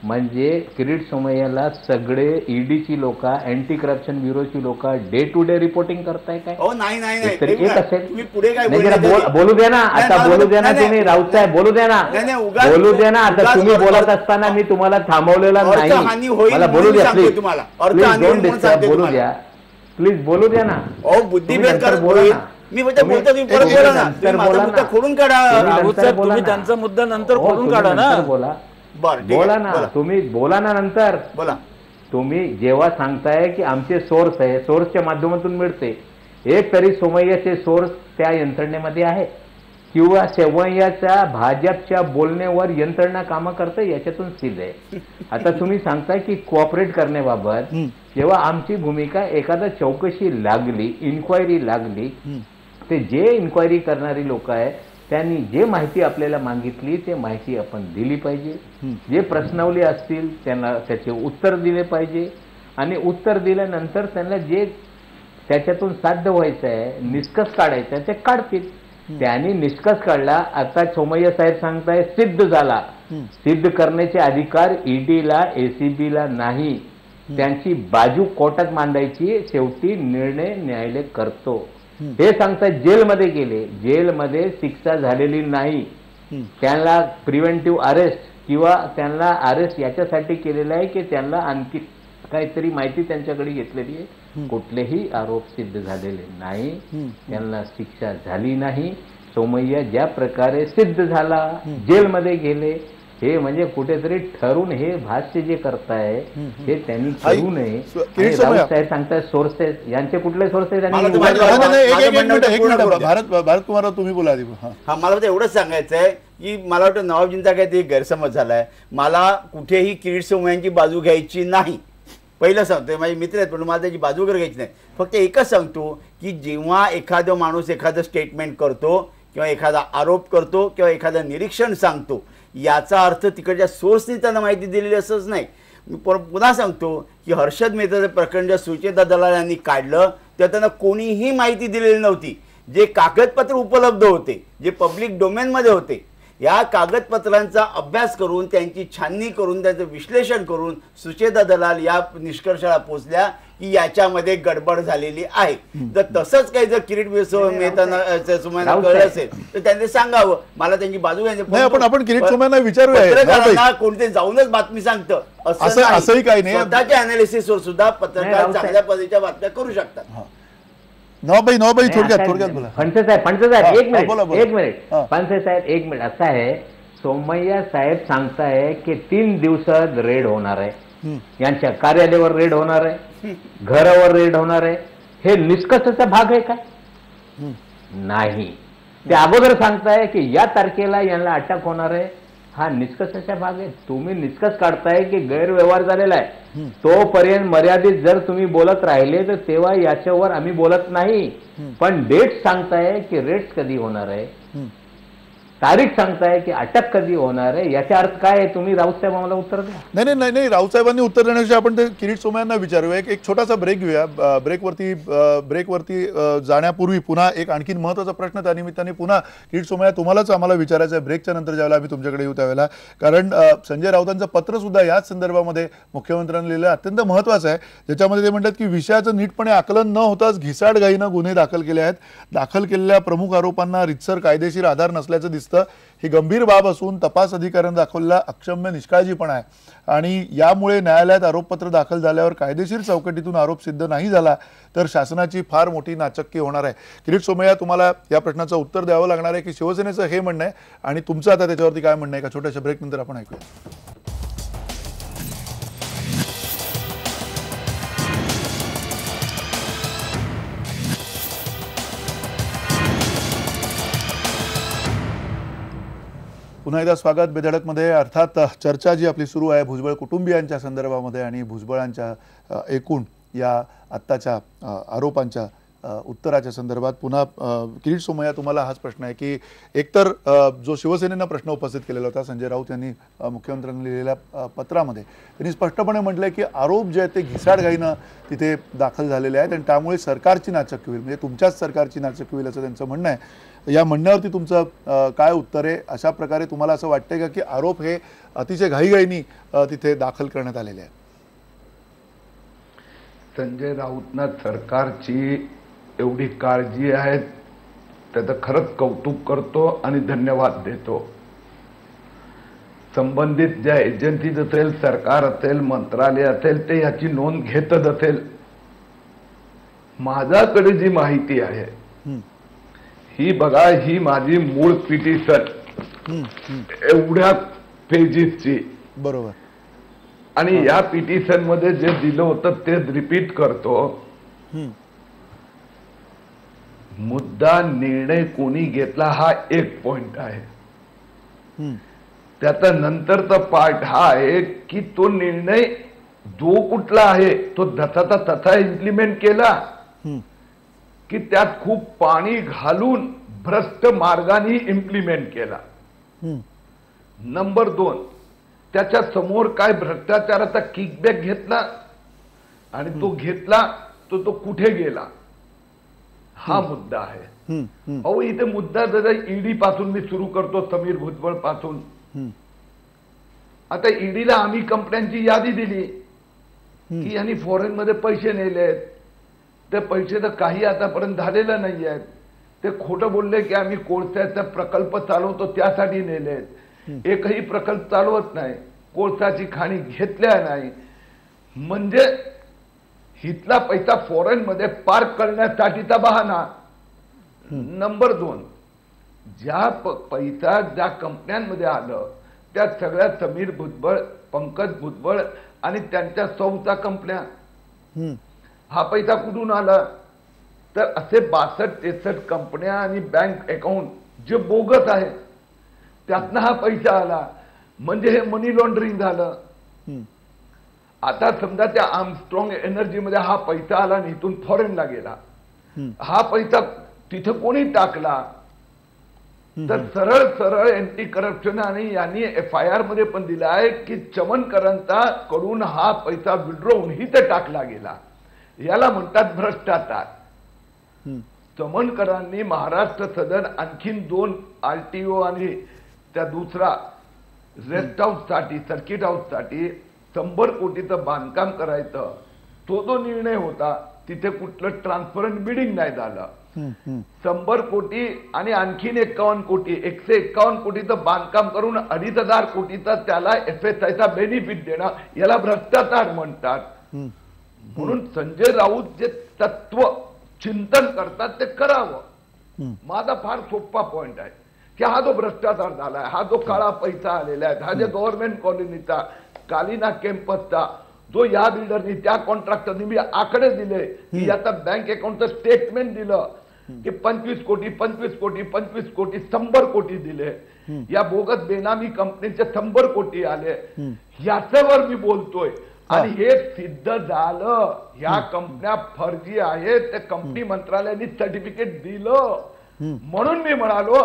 म्हणजे किरीट सोमय्याला सगळे ईडीची लोक, अँटी करप्शन ब्युरोची लोक डे टू डे रिपोर्टिंग करताय काय? हो नाही नाही नाही तरी एक असेल. तुम्ही पुढे काय नाही, बोलण्यात जरा आली? बोलू द्या ना, नाही, आता मला बोलू तर- द्या ना नाही, तुम्ही, नाही, राऊत साहेब बोलू द्या ना, नाही, नाही, उगाच- बोलू द्या ना. आता उगाच तुम्ही अर्थ- बोलत असताना मी तुम्हाला थांबवलेला अर्थहानी नाही, होईल मला म्हणून बोलू द्या सांगतोय प्लीज. तुम्हाला. प्लीज अर्थहानी डोंट होईल म्हणून डिस्टर्ब, सांगतोय बोलू तुम्हाला. द्या प्लीज, बोलू द्या ना. अहो बुद्धिभेद नंतर करत बोला होईल. ना. मी फक्त बोलतो तुम्ही परत तुम्ही बोला ना. नंतर तुम्ही माझा बोला मुद्दा ना. खोडून काढा. तुम्ही राऊत नंतर साहेब बोला तुम्ही ना. त्यांचा मुद्दा नंतर हो, खोडून तुम्ही काढा ना. नंतर बोला, बरं ठीक बोला आहे, ना बोला. तुम्ही, बोला ना नंतर. बोला. तुम्ही जेव्हा सांगताय की आमचे सोर्स आहे, सोर्सच्या माध्यमातून मिळते, एक तरी सोमय्याचे सोर्स त्या यंत्रणेमध्ये आहे किंवा सोमय्याच्या भाजपच्या बोलण्यावर यंत्रणा कामं करते, याच्यातून सिद्ध आहे. आता तुम्ही सांगताय की कोऑपरेट करण्याबाबत, जेव्हा आमची भूमिका एखादा चौकशी लागली, इन्क्वायरी लागली, ते जे इन्क्वायरी करणारी लोक आहे त्यांनी जे माहिती आपल्याला मागितली ते माहिती आपण दिली पाहिजे. जे प्रश्नावली असतील त्यांना त्याचे उत्तर दिले पाहिजे आणि उत्तर दिल्यानंतर त्यांना जे त्याच्यातून साध्य व्हायचं आहे, निष्कर्ष काढायचा आहे, ते काढतील. त्यांनी निष्कर्ष काढला. आता सोमय्या साहेब सांगताय सिद्ध झाला. सिद्ध करण्याचे अधिकार ईडीला, एसीबीला नाही. त्यांची बाजू कोर्टात मांडायची, शेवटी निर्णय न्यायालय करतो. हे सांगतात जेलमध्ये गेले, जेलमध्ये शिक्षा झालेली नाही, त्यांना प्रिव्हेंटिव्ह अरेस्ट किंवा त्यांना अरेस्ट याच्यासाठी केलेलं आहे की त्यांना आणखी काहीतरी माहिती त्यांच्याकडे घेतलेली आहे. कुठलेही आरोप सिद्ध झालेले नाही, त्यांना शिक्षा झाली नाही. सोमय्या ज्या प्रकारे सिद्ध झाला, जेलमध्ये गेले, हे म्हणजे कुठेतरी ठरून हे भाष्य जे करताय हे त्यांनी करू नये. आणि राऊत साहेब सांगताय सोर्सेस, यांचे कुठले सोर्सेस? मला तर माझं- एक मिनिट भारत कुमार तुम्ही बोला आधी. हा, मला फक्त एवढंच सांगायचं आहे की मला वाटतं नवाबजींचा काही ते गैरसमज झालाय. मला कुठेही किरीट सोमय्यांची बाजू घ्यायची नाही. पहिलं सांगतोय, माझे मित्र आहेत पण मला त्याची बाजू वगैरे घ्यायची नाही. फक्त एकच सांगतो की जेव्हा एखादा माणूस एखादं स्टेटमेंट करतो किंवा एखादा आरोप करतो किंवा एखादं निरीक्षण सांगतो, याचा अर्थ तिकडच्या सोर्सनी त्यांना माहिती दिलेली असंच नाही. मी पुन्हा सांगतो की हर्षद मेहताचं प्रकरण ज्या सुचेता दलाल यांनी काढलं तेव्हा त्यांना कोणीही माहिती दिलेली नव्हती. जे कागदपत्र उपलब्ध होते, जे पब्लिक डोमेनमध्ये होते, या कागदपत्रांचा अभ्यास करून, त्यांची छाननी करून, त्यांचं विश्लेषण करून सुचेता दलाल या निष्कर्षाला पोहोचल्या की याच्यामध्ये गडबड झालेली आहे. जर तसंच काही जर किरीट सोमय्यांना कळलं असेल तर त्यांनी सांगावं, मला त्यांची बाजू घ्यायची. आपण किरीट सोमय्यांना विचारूया. पत्रकारांना कोणते जाऊनच बातमी सांगतं असंही काही नाही. स्वतःच्या अनालिसिसवर सुद्धा पत्रकार चांगल्या पद्धतीच्या बातम्या करू शकतात. नवाबाई थोडक्यात बोला. फणसे साहेब एक मिनिट फणसे साहेब एक मिनिट. असं आहे, सोमय्या साहेब सांगताय की 3 दिवसात रेड होणार आहे, यांच्या कार्यालयावर रेड होणार आहे, घरावर रेड होणार आहे. हे निष्कर्षाचा भाग आहे काय? नाही. ते अगोदर सांगताय की या तारखेला यांना अटक होणार आहे, हा निष्कर्षाचा भाग आहे. तुम्ही निष्कर्ष काढताय की गैरव्यवहार झालेला आहे, तोपर्यंत मर्यादित जर तुम्ही बोलत राहिले तर तेव्हा याच्यावर आम्ही बोलत नाही. पण डेट सांगताय की रेट कधी होणार आहे, तारीख सांगताय की अटक कधी होणार आहे, याचा अर्थ काय आहे? तुम्ही राऊत साहेब आम्हाला उत्तर द्या. नाही राऊत साहेबांनी उत्तर देण्याविषयी आपण ते किरीट सोमय्यांना विचारूया. एक छोटासा ब्रेक घेऊया. ब्रेकवरती जाण्यापूर्वी पुन्हा एक आणखी महत्त्वाचा प्रश्न त्या निमित्ताने पुन्हा किरीट सोमय्या तुम्हालाच आम्हाला विचारायचा आहे ब्रेकच्या नंतर, ज्यावेळेला आम्ही तुमच्याकडे येऊ त्यावेळेला. कारण संजय राऊतांचं पत्र सुद्धा याच संदर्भामध्ये मुख्यमंत्र्यांनी लिहिलं, अत्यंत महत्त्वाचं आहे, ज्याच्यामध्ये ते म्हणतात की विषयाचं नीटपणे आकलन न होताच घिसाडघाईनं गुन्हे दाखल केले आहेत. दाखल केलेल्या प्रमुख आरोपांना रितसर कायदेशीर आधार नसल्याचं दिसतं. ही गंभीर बाब असून तपास अधिकाऱ्यांनी दाखवलेला अक्षम्य निष्काळजीपणा आहे आणि यामुळे न्यायालयात आरोपपत्र दाखल झाल्यावर कायदेशीर चौकटीतून आरोप सिद्ध नाही झाला तर शासनाची फार मोठी नाचक्की होणार आहे. किरीट सोमय्या, तुम्हाला या प्रश्नाचं उत्तर द्यावं लागणार आहे की शिवसेनेचं हे म्हणणं आहे आणि तुमचं आता त्याच्यावरती काय म्हणणं आहे का? छोट्याशा ब्रेक नंतर आपण ऐकूया. पुन्हा एकदा स्वागत बेधडकमध्ये. अर्थात चर्चा जी आपली सुरू आहे भुजबळ कुटुंबियांच्या संदर्भामध्ये आणि भुजबळांच्या एकूण या आत्ताच्या आरोपांच्या उत्तराच्या संदर्भात पुन्हा किरीट सोमय्या तुम्हाला हाच प्रश्न आहे की एकतर जो शिवसेनेनं प्रश्न उपस्थित केलेला होता, संजय राऊत यांनी मुख्यमंत्र्यांनी लिहिलेल्या पत्रामध्ये त्यांनी स्पष्टपणे म्हटलंय की आरोप जे आहेत ते घिसाडघाईनं तिथे दाखल झालेले आहेत आणि त्यामुळे सरकारची नाचक्की होईल, म्हणजे तुमच्याच सरकारची नाचक्की होईल असं त्यांचं म्हणणं आहे. या म्हणण्यावरती तुमचं काय उत्तर आहे? अशा प्रकारे तुम्हाला असं वाटतंय का की आरोप हे अतिशय घाईघाईनी तिथे दाखल करण्यात आलेले आहेत? संजय राऊतना सरकारची एवढी काळजी आहे त्याचं खरंच कौतुक करतो आणि धन्यवाद देतो. संबंधित ज्या एजन्सीज असेल, सरकार असेल, मंत्रालय असेल, ते याची नोंद घेतच असेल. माझ्याकडे जी माहिती आहे ही बघा, ही माझी मूळ पिटिशन एवढ्या पेजेसची. बरोबर. आणि या पिटिशन मध्ये जे दिलं होतं ते रिपीट करतो. मुद्दा निर्णय कोणी घेतला हा एक पॉइंट आहे. त्याचा नंतरचा पार्ट हा आहे की तो निर्णय जो कुठला आहे तो जसाचा तसा इम्प्लिमेंट केला की त्यात खूप पाणी घालून भ्रष्ट मार्गाने इम्प्लिमेंट केला. नंबर 2, त्याच्या समोर काय भ्रष्टाचाराचा किकबॅक घेतला आणि तो घेतला तो कुठे गेला, हा मुद्दा आहे. अहो इथे मुद्दा जरा ईडी पासून मी सुरू करतो, समीर भुजबळ पासून. आता ईडीला आम्ही कंपन्यांची यादी दिली की यांनी फॉरेन मध्ये पैसे नेलेत. ते पैसे तर काही आतापर्यंत झालेलं नाही आहेत. ते खोटं बोलले की आम्ही कोळशाचा प्रकल्प चालवतो त्यासाठी नेलेत. एकही प्रकल्प चालवत नाही, कोळशाची खाणी घेतल्या नाही. म्हणजे हितला पैसा फॉरेन मध्ये पार्क करण्यासाठीचा बहाणा. नंबर 2, ज्या पैसा ज्या कंपन्यांमध्ये आलं त्या सगळ्या समीर भुजबळ, पंकज भुजबळ आणि त्यांच्या 100 कंपन्या. हा पैसा कुठून आला? तर असे 62-63 कंपन्या आणि बँक अकाउंट जे बोगस आहे त्यातनं हा पैसा आला. म्हणजे हे मनी लॉन्ड्रिंग झालं. आता समजा त्या आर्मस्ट्रॉंग एनर्जी मध्ये हा पैसा आला आणि इथून फॉरेनला गेला. हा पैसा तिथे कोणी टाकला? तर सरळ सरळ अँटी करप्शन आणि यांनी FIR मध्ये पण दिला आहे की चमनकरांचा कडून हा पैसा विड्रॉ होऊन इथे टाकला गेला. याला म्हणतात भ्रष्टाचार. चमनकरांनी महाराष्ट्र सदन आणखीन 2 RTO आणि त्या दुसरा रेस्ट हाऊस साठी, सर्किट हाऊस साठी 100 कोटीचं बांधकाम करायचं. तो जो निर्णय होता तिथे कुठलं ट्रान्सपरंट बिडिंग नाही झालं. 100 कोटी आणि आणखीन 51 कोटी, 151 कोटीचं बांधकाम करून 2,500 कोटीचा त्याला FSIचा बेनिफिट देणं, याला भ्रष्टाचार म्हणतात. म्हणून संजय राऊत जे तत्व चिंतन करतात ते करावं. माझा फार सोपा पॉइंट आहे की हा जो भ्रष्टाचार झालाय, हा जो काळा पैसा आलेला आहे, हा जे गव्हर्नमेंट कॉलनीचा, कालिना कॅम्पसचा, जो या बिल्डरनी त्या कॉन्ट्रॅक्टरनी मी आकडे दिले की याचा बँक अकाउंटचं स्टेटमेंट दिलं की 25 कोटी 25 कोटी 25 कोटी 100 कोटी दिले. या बोगस बेनामी कंपनीचे 100 कोटी आले. याच्यावर मी बोलतोय. आणि हे सिद्ध झालं. ह्या कंपन्या फर्जी आहेत, त्या कंपनी मंत्रालयाने सर्टिफिकेट दिलं. म्हणून मी म्हणालो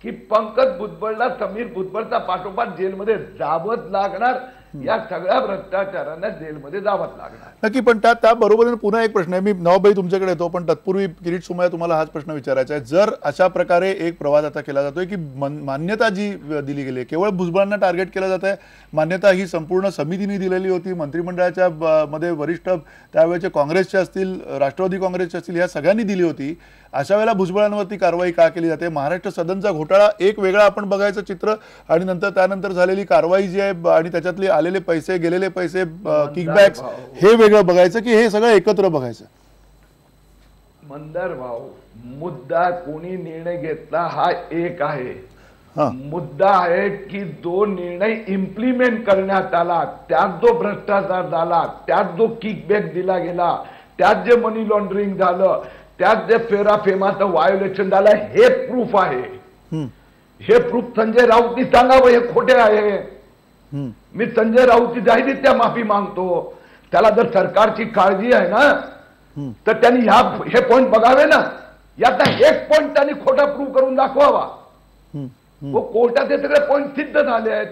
की पंकज भुजबळला, समीर भुजबळचा पाठोपाठ जेलमध्ये जावंच लागणार. या सगळ्या भ्रष्टाचारांना जेलमध्ये जावंच लागणार. नक्की. पण त्या बरोबरीने पुन्हा एक प्रश्न आहे, मी नवाबाई तुमच्याकडे येतो, पण तत्पूर्वी किरीट सोमय्या तुम्हाला हाच प्रश्न विचारायचा आहे. जर अशा प्रकारे एक प्रवाद आता केला जातोय की मान्यता जी दिली गेली केवळ भुजबळांना टार्गेट केलं जात आहे, मान्यता ही संपूर्ण समितीने दिलेली होती, मंत्रिमंडळाच्या मध्ये वरिष्ठ त्यावेळेचे काँग्रेसचे असतील, राष्ट्रवादी काँग्रेसचे असतील, या सगळ्यांनी दिली होती. अशा वेळेला भुजबळांवरती कारवाई का केली जाते? महाराष्ट्र सदनचा घोटाळा एक वेगळा आपण बघायचं चित्र आणि त्यानंतर झालेली कारवाई जी आहे आणि त्याच्यातले आलेले पैसे, गेलेले पैसे, किकबॅक्स, हे वेगळं बघायचं की हे सगळं एकत्र बघायचं? मंदार भाऊ, मुद्दा कोणी निर्णय घेतला हा एक आहे. मुद्दा आहे की जो निर्णय इम्प्लिमेंट करण्यात आला, त्यात जो भ्रष्टाचार झाला, त्यात जो किकबॅक दिला गेला, त्यात जे मनी लॉन्ड्रिंग झालं, त्यात जे फेराफेमाचं व्हायोलेशन झालं, हे प्रूफ आहे. हे प्रूफ संजय राऊतनी सांगावं हे खोटे आहे. मी संजय राऊतची जाहीररित्या माफी मागतो. त्याला जर सरकारची काळजी आहे ना तर त्यांनी हे पॉइंट बघावे ना. याचा एक पॉइंट त्यांनी खोटा प्रूव्ह करून दाखवावा. व कोर्टात हे सगळे पॉइंट सिद्ध झाले आहेत.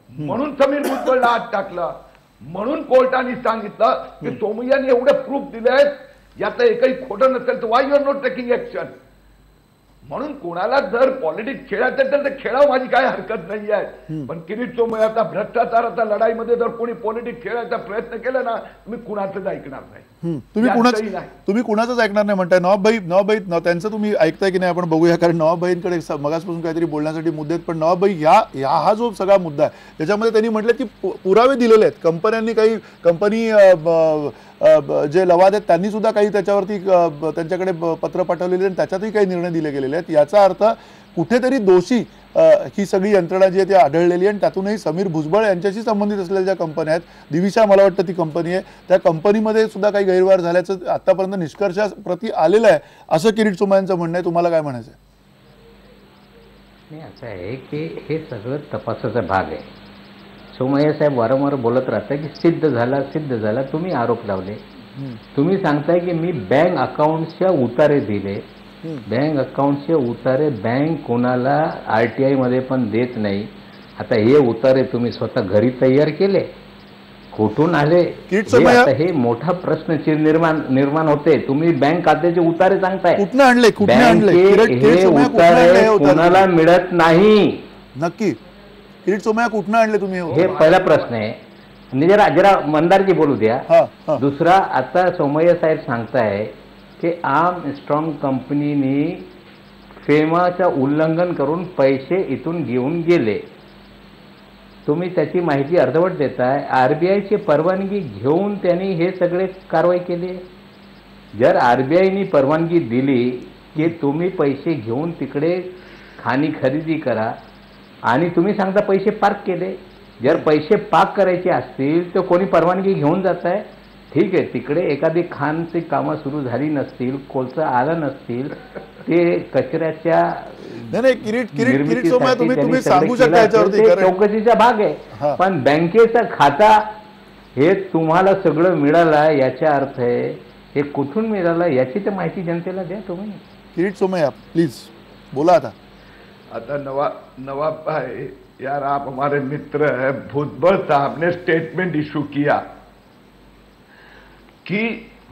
म्हणून समीर भुजबळला आत टाकला. म्हणून कोर्टाने सांगितलं की सोमय्यांनी एवढे प्रूफ दिले आहेत, याचं एकही खोटं नसेल तर why you are not taking action. म्हणून कोणाला जर पॉलिटिक्स खेळायचं तर खेळावं, माझी काय हरकत नाही आहे. पण किरीट सोमय्याचा भ्रष्टाचाराच्या लढाईमध्ये जर कोणी पॉलिटिक्स खेळायचा प्रयत्न केला ना, तुम्ही कुणाचंच ऐकणार नाही. तुम्ही कुणाचंच ऐकणार नाही म्हणताय. नवाबाई त्यांचं तुम्ही ऐकताय की नाही आपण बघूया, कारण नवाबाईंकडे मगासपासून काहीतरी बोलण्यासाठी मुद्दे आहेत. पण नवाबाई हा जो सगळा मुद्दा आहे त्याच्यामध्ये त्यांनी म्हटलं की पुरावे दिलेले आहेत कंपन्यांनी, काही कंपनी जे लवाद आहेत त्यांनी सुद्धा काही त्याच्यावरती त्यांच्याकडे पत्र पाठवलेले आणि त्याच्यातही काही निर्णय दिले गेलेले आहेत. याचा अर्थ कुठेतरी दोषी ही सगळी यंत्रणा जी आहे ती आढळलेली आहे. आणि त्यातूनही समीर भुजबळ यांच्याशी संबंधित असलेल्या ज्या कंपन्या आहेत, दिविशा मला वाटतं ती कंपनी आहे, त्या कंपनीमध्ये सुद्धा काही गैरव्यवहार झाल्याचं आतापर्यंत निष्कर्षाप्रती आलेलं आहे, असं किरीट सोमय्यांचं म्हणणं आहे. तुम्हाला काय म्हणायचं आहे? नाही, असं आहे की हे सगळं तपासाचा भाग आहे. सोमय्या साहेब वारंवार बोलत राहतात की सिद्ध झाला. तुम्ही आरोप लावले. तुम्ही सांगताय की मी बँक अकाउंटच्या उतारे दिले. बँक अकाउंटचे उतारे बँक कोणाला RTI मध्ये पण देत नाही. आता हे उतारे तुम्ही स्वतः घरी तयार केले, कुठून आले? हे मोठा प्रश्नचिन्ह निर्माण होते. तुम्ही बँक खात्याचे उतारे सांगताय, हे उतारे कोणाला मिळत नाही. नक्की किरीट सोमय्या कुठनं आणले तुम्ही? हे पहिला प्रश्न आहे. जरा मंदारजी बोलू द्या. दुसरा, आता सोमय्या साहेब सांगताय की आर्मस्ट्रॉंग कंपनीने फेमाचं उल्लंघन करून पैसे इथून घेऊन गेले. तुम्ही त्याची माहिती अर्धवट देताय. RBIची परवानगी घेऊन त्यांनी हे सगळे कारवाई केली. जर RBIनी परवानगी दिली की तुम्ही पैसे घेऊन तिकडे खाणी खरेदी करा आणि तुम्ही सांगता पैसे पार्क केले, जर पैसे पार्क करायचे असतील तर कोणी परवानगी घेऊन जात आहे? ठीक आहे, तिकडे एखादी खाणची कामं सुरू झाली नसतील, कोळसा आला नसतील, ते कचऱ्याच्या चौकशीचा भाग आहे. पण बँकेचा खाता हे तुम्हाला सगळं मिळालं, याचा अर्थ आहे हे कुठून मिळालं याची तर माहिती जनतेला द्या तुम्ही. किरीट सोमय्या प्लीज बोला. आता नवाब भाई यार, आप हमारे मित्र हैं. भुजबल साहब ने स्टेटमेंट इशू किया कि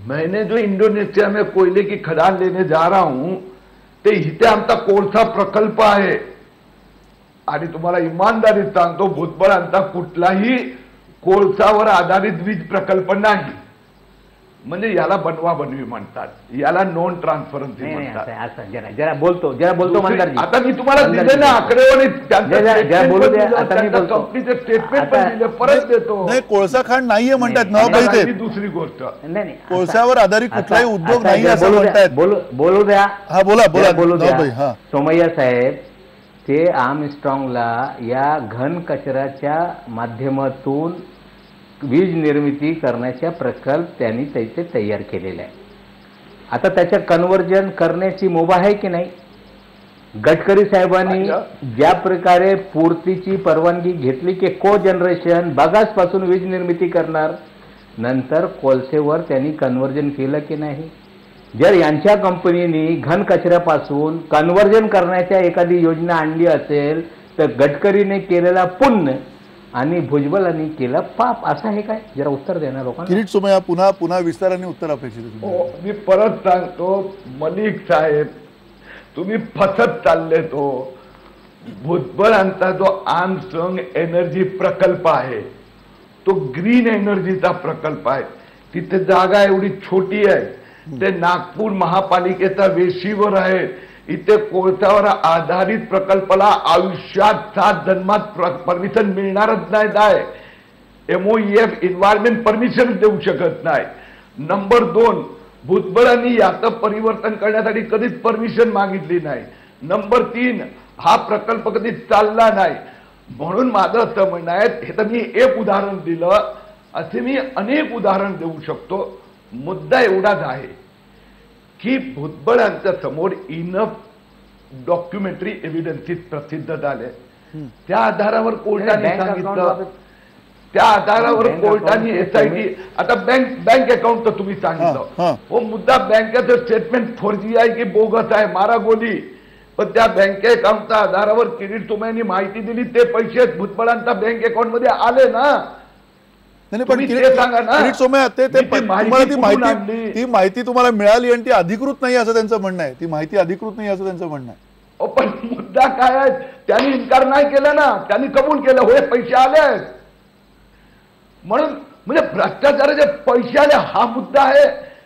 मैंने जो इंडोनेशिया में कोयले की खदान लेने जा रहा हूं ते इथे आमचा कोळसा प्रकल्प आहे. आणि तुम्हाला इमानदारीत सांगतो, भुजबळांचा कुठलाही कोळसावर आधारित वीज प्रकल्प नाही. म्हणजे याला बनवाबनवी म्हणतात, याला नॉन ट्रान्सफरन्सी म्हणतात. जरा बोलतो मंदारजी. आता मी तुम्हाला दिले ना आकडेवारी, कंपनीचे स्टेटमेंट पण दिले, परत देतो. नाही, कोळसा खाण नाहीये म्हणतात नवाबाई. ते दुसरी गोष्ट, कोळशावर आधारित कुठलाही उद्योग नाही असं म्हणतात. बोलू द्या. हा बोलू द्या. सोमय्या साहेब, ते आर्मस्ट्रॉंगला या घन कचऱ्याच्या माध्यमातून वीज निर्मिती करण्याचा प्रकल्प त्यांनी त्याचे तयार केलेला आहे. आता त्याच्या कन्व्हर्जन करण्याची मुभा आहे की नाही? गडकरी साहेबांनी ज्या प्रकारे पूर्तीची परवानगी घेतली की को जनरेशन बगास पासून वीज निर्मिती करणार, नंतर कोळसेवर त्यांनी कन्व्हर्जन केलं की नाही? जर यांच्या कंपनीने घन कचऱ्यापासून कन्व्हर्जन करण्याच्या एखादी योजना आणली असेल तर गडकरीने केलेला पुण्य आणि भुजबळांनी केलं पाप, असं आहे काय? जरा उत्तर देणार लोकांना. किरीट सोमय्या पुन्हा विस्ताराने उत्तर अपेक्षित. मी परत सांगतो, मलिक साहेब तुम्ही फसत चालले. तो भुजबळांचा जो आर्मस्ट्रॉंग एनर्जी प्रकल्प आहे तो ग्रीन एनर्जीचा प्रकल्प आहे. तिथे जागा एवढी छोटी आहे, ते नागपूर महापालिकेचा वेशीवर आहे. इथे कोळसावर आधारित प्रकल्पाला आयुष्यात 7 जन्मात परमिशन मिळणारच नाही. MOEF एन्व्हायरमेंट परमिशन देऊ शकत नाही. नंबर 2, भुजबळांनी याचं परिवर्तन करण्यासाठी कधीच परमिशन मागितली नाही. नंबर 3, हा प्रकल्प कधी चालला नाही. म्हणून माझं असं म्हणणं आहे, हे तर मी एक उदाहरण दिलं, असे मी अनेक उदाहरण देऊ शकतो. मुद्दा एवढाच आहे की भुजबळांच्या समोर इनफ डॉक्युमेंटरी एव्हिडन्सेस प्रसिद्ध झाले. त्या आधारावर कोर्टाने सांगितलं त्या आधारावर बँक कोर्टाने अकाउंट SIT आता बँक अकाउंट तर तुम्ही सांगितलं हो मुद्दा बँकेचं स्टेटमेंट फर्जी आहे की बोगस आहे मारा गोली पण त्या बँक अकाउंटच्या आधारावर किरीट सोमय्यांनी माहिती दिली ते पैसे भुजबळांच्या बँक अकाउंट मध्ये आले ना नाही पण तुम्ही ते सांगा ना. किरीट सोमय्या मी ती माहिती कुठून आणली? ती माहिती तुम्हाला मिळाली आणि ती अधिकृत नाही असं त्यांचं म्हणणं आहे. ती माहिती अधिकृत नाही असं त्यांचं म्हणणं आहे. पण मुद्दा काय आहे त्यांनी इन्कार नाही केला ना त्यांनी कबूल केलं होय पैसे आले आहेत म्हणून म्हणजे भ्रष्टाचाराचे पैसे आले हा मुद्दा आहे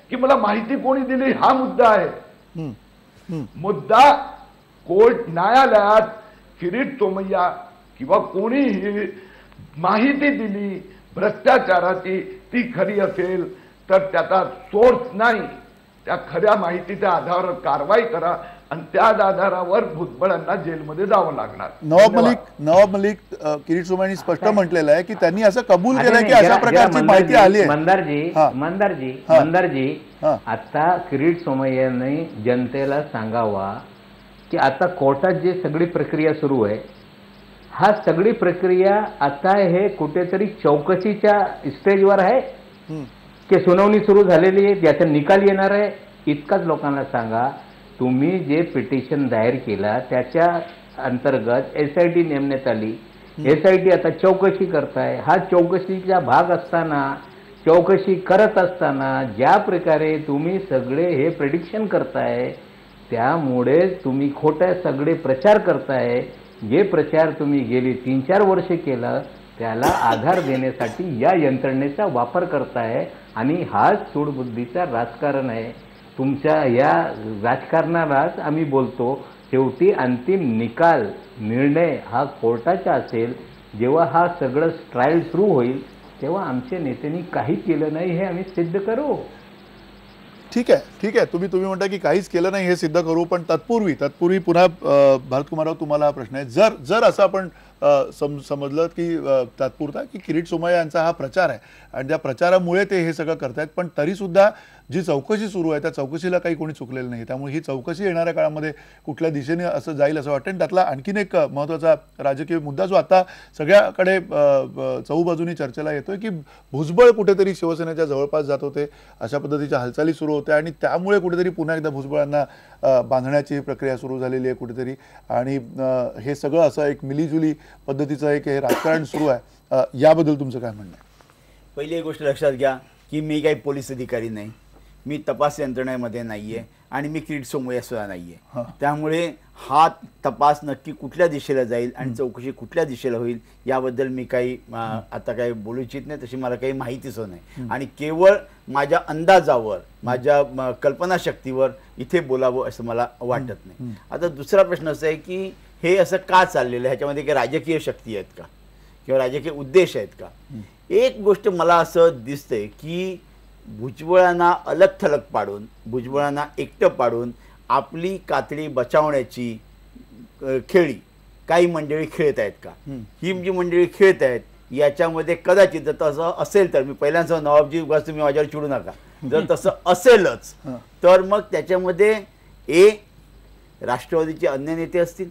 की मला माहिती कोणी दिली हा मुद्दा आहे मुद्दा कोर्ट न्यायालयात किरीट सोमय्या किंवा कोणीही माहिती दिली भ्रष्टाचाराची ती खरी असेल तर त्याचा सोर्स नाही त्या खऱ्या माहितीच्या आधारावर कारवाई करा आणि त्या आधारावर भुजबळांना जेलमध्ये जावं लागणार. नवाब मलिक किरीट सोमय्यांनी स्पष्ट म्हटलेलं आहे की त्यांनी असं कबूल केलंय की अशा प्रकारची माहिती आली आहे. मंदारजी आता किरीट सोमय्याने जनतेला सांगावा की आता कोर्टात जे सगळी प्रक्रिया सुरू आहे हा सगळी प्रक्रिया आता हे कुठेतरी चौकशीच्या स्टेजवर आहे की सुनावणी सुरू झालेली आहे याचा निकाल येणार आहे. इतकाच लोकांना सांगा तुम्ही जे पिटिशन दायर केला त्याच्या अंतर्गत SIT नेमण्यात आली. SIT आता चौकशी करताय. हा चौकशीचा भाग असताना चौकशी करत असताना ज्या प्रकारे तुम्ही सगळे हे प्रेडिक्शन करताय त्यामुळे तुम्ही खोटे सगळे प्रचार करताय. जे प्रचार तुम्ही गेली 3-4 वर्ष केला त्याला आधार देण्यासाठी या यंत्रणेचा वापर करताय आणि हा सूडबुद्धीचा राजकारण आहे. तुमच्या या राजकारणालाच आम्ही बोलतो शेवटी अंतिम निकाल निर्णय हा कोर्टाचा असेल. जेव्हा हा सगळं ट्रायल सुरू होईल तेव्हा आमच्या नेत्यांनी काही केलं नाही हे आम्ही सिद्ध करू. ठीक आहे तुम्ही म्हणता की काहीच केलं नाही हे सिद्ध करू पण तत्पूर्वी पुन्हा भारतकुमारराव तुम्हाला हा प्रश्न आहे. जर असं आपण समजलं की तात्पुरता की किरीट सोमय्या यांचा हा प्रचार आहे आणि त्या प्रचारामुळे ते हे सगळं करतायत पण तरी सुद्धा जी चौकशी सुरू आहे त्या चौकशीला काही कोणी चुकलेलं नाही. त्यामुळे ही चौकशी येणाऱ्या काळामध्ये कुठल्या दिशेने असं जाईल असं वाटतं. त्यातला आणखीन एक महत्त्वाचा राजकीय मुद्दा जो आता सगळ्याकडे चहूबाजूनी चर्चेला येतोय की भुजबळ कुठेतरी शिवसेनेच्या जवळपास जात होते अशा पद्धतीच्या हालचाली सुरू होत्या आणि त्यामुळे कुठेतरी पुन्हा एकदा भुजबळांना बांधण्याची प्रक्रिया सुरू झालेली आहे कुठेतरी आणि हे सगळं असं एक मिलीजुली पद्धतीचं एक हे राजकारण सुरू आहे. याबद्दल तुमचं काय म्हणणं आहे? पहिली एक गोष्ट लक्षात घ्या की मी काही पोलीस अधिकारी नाही मी तपास यंत्रणेमध्ये नाहीये आणि मी किरीट सोमय्या सुद्धा नाहीये. त्यामुळे हा तपास नक्की कुठल्या दिशेला जाईल आणि चौकशी कुठल्या दिशेला होईल याबद्दल मी काही आता काही बोलू इच्छित नाही. तशी मला काही माहितीच नाही आणि केवळ माझ्या अंदाजावर माझ्या कल्पनाशक्तीवर इथे बोलावं असं मला वाटत नाही. आता दुसरा प्रश्न असा आहे की हे असं का चाललेलं आहे ह्याच्यामध्ये काही राजकीय शक्ती आहेत का किंवा राजकीय उद्देश आहेत का. एक गोष्ट मला असं दिसतंय की भुजबळांना अलग थलग पाडून भुजबळांना एकटं पाडून आपली कातडी बचावण्याची खेळी काही मंडळी खेळत आहेत का. ही जी मंडळी खेळत आहेत याच्यामध्ये कदाचित जर तसं असेल तर मी पहिल्यांदा नवाबजी उगाच तुम्ही माझ्यावर चिडू नका जर तसं असेलच तर मग त्याच्यामध्ये राष्ट्रवादीचे अन्य नेते असतील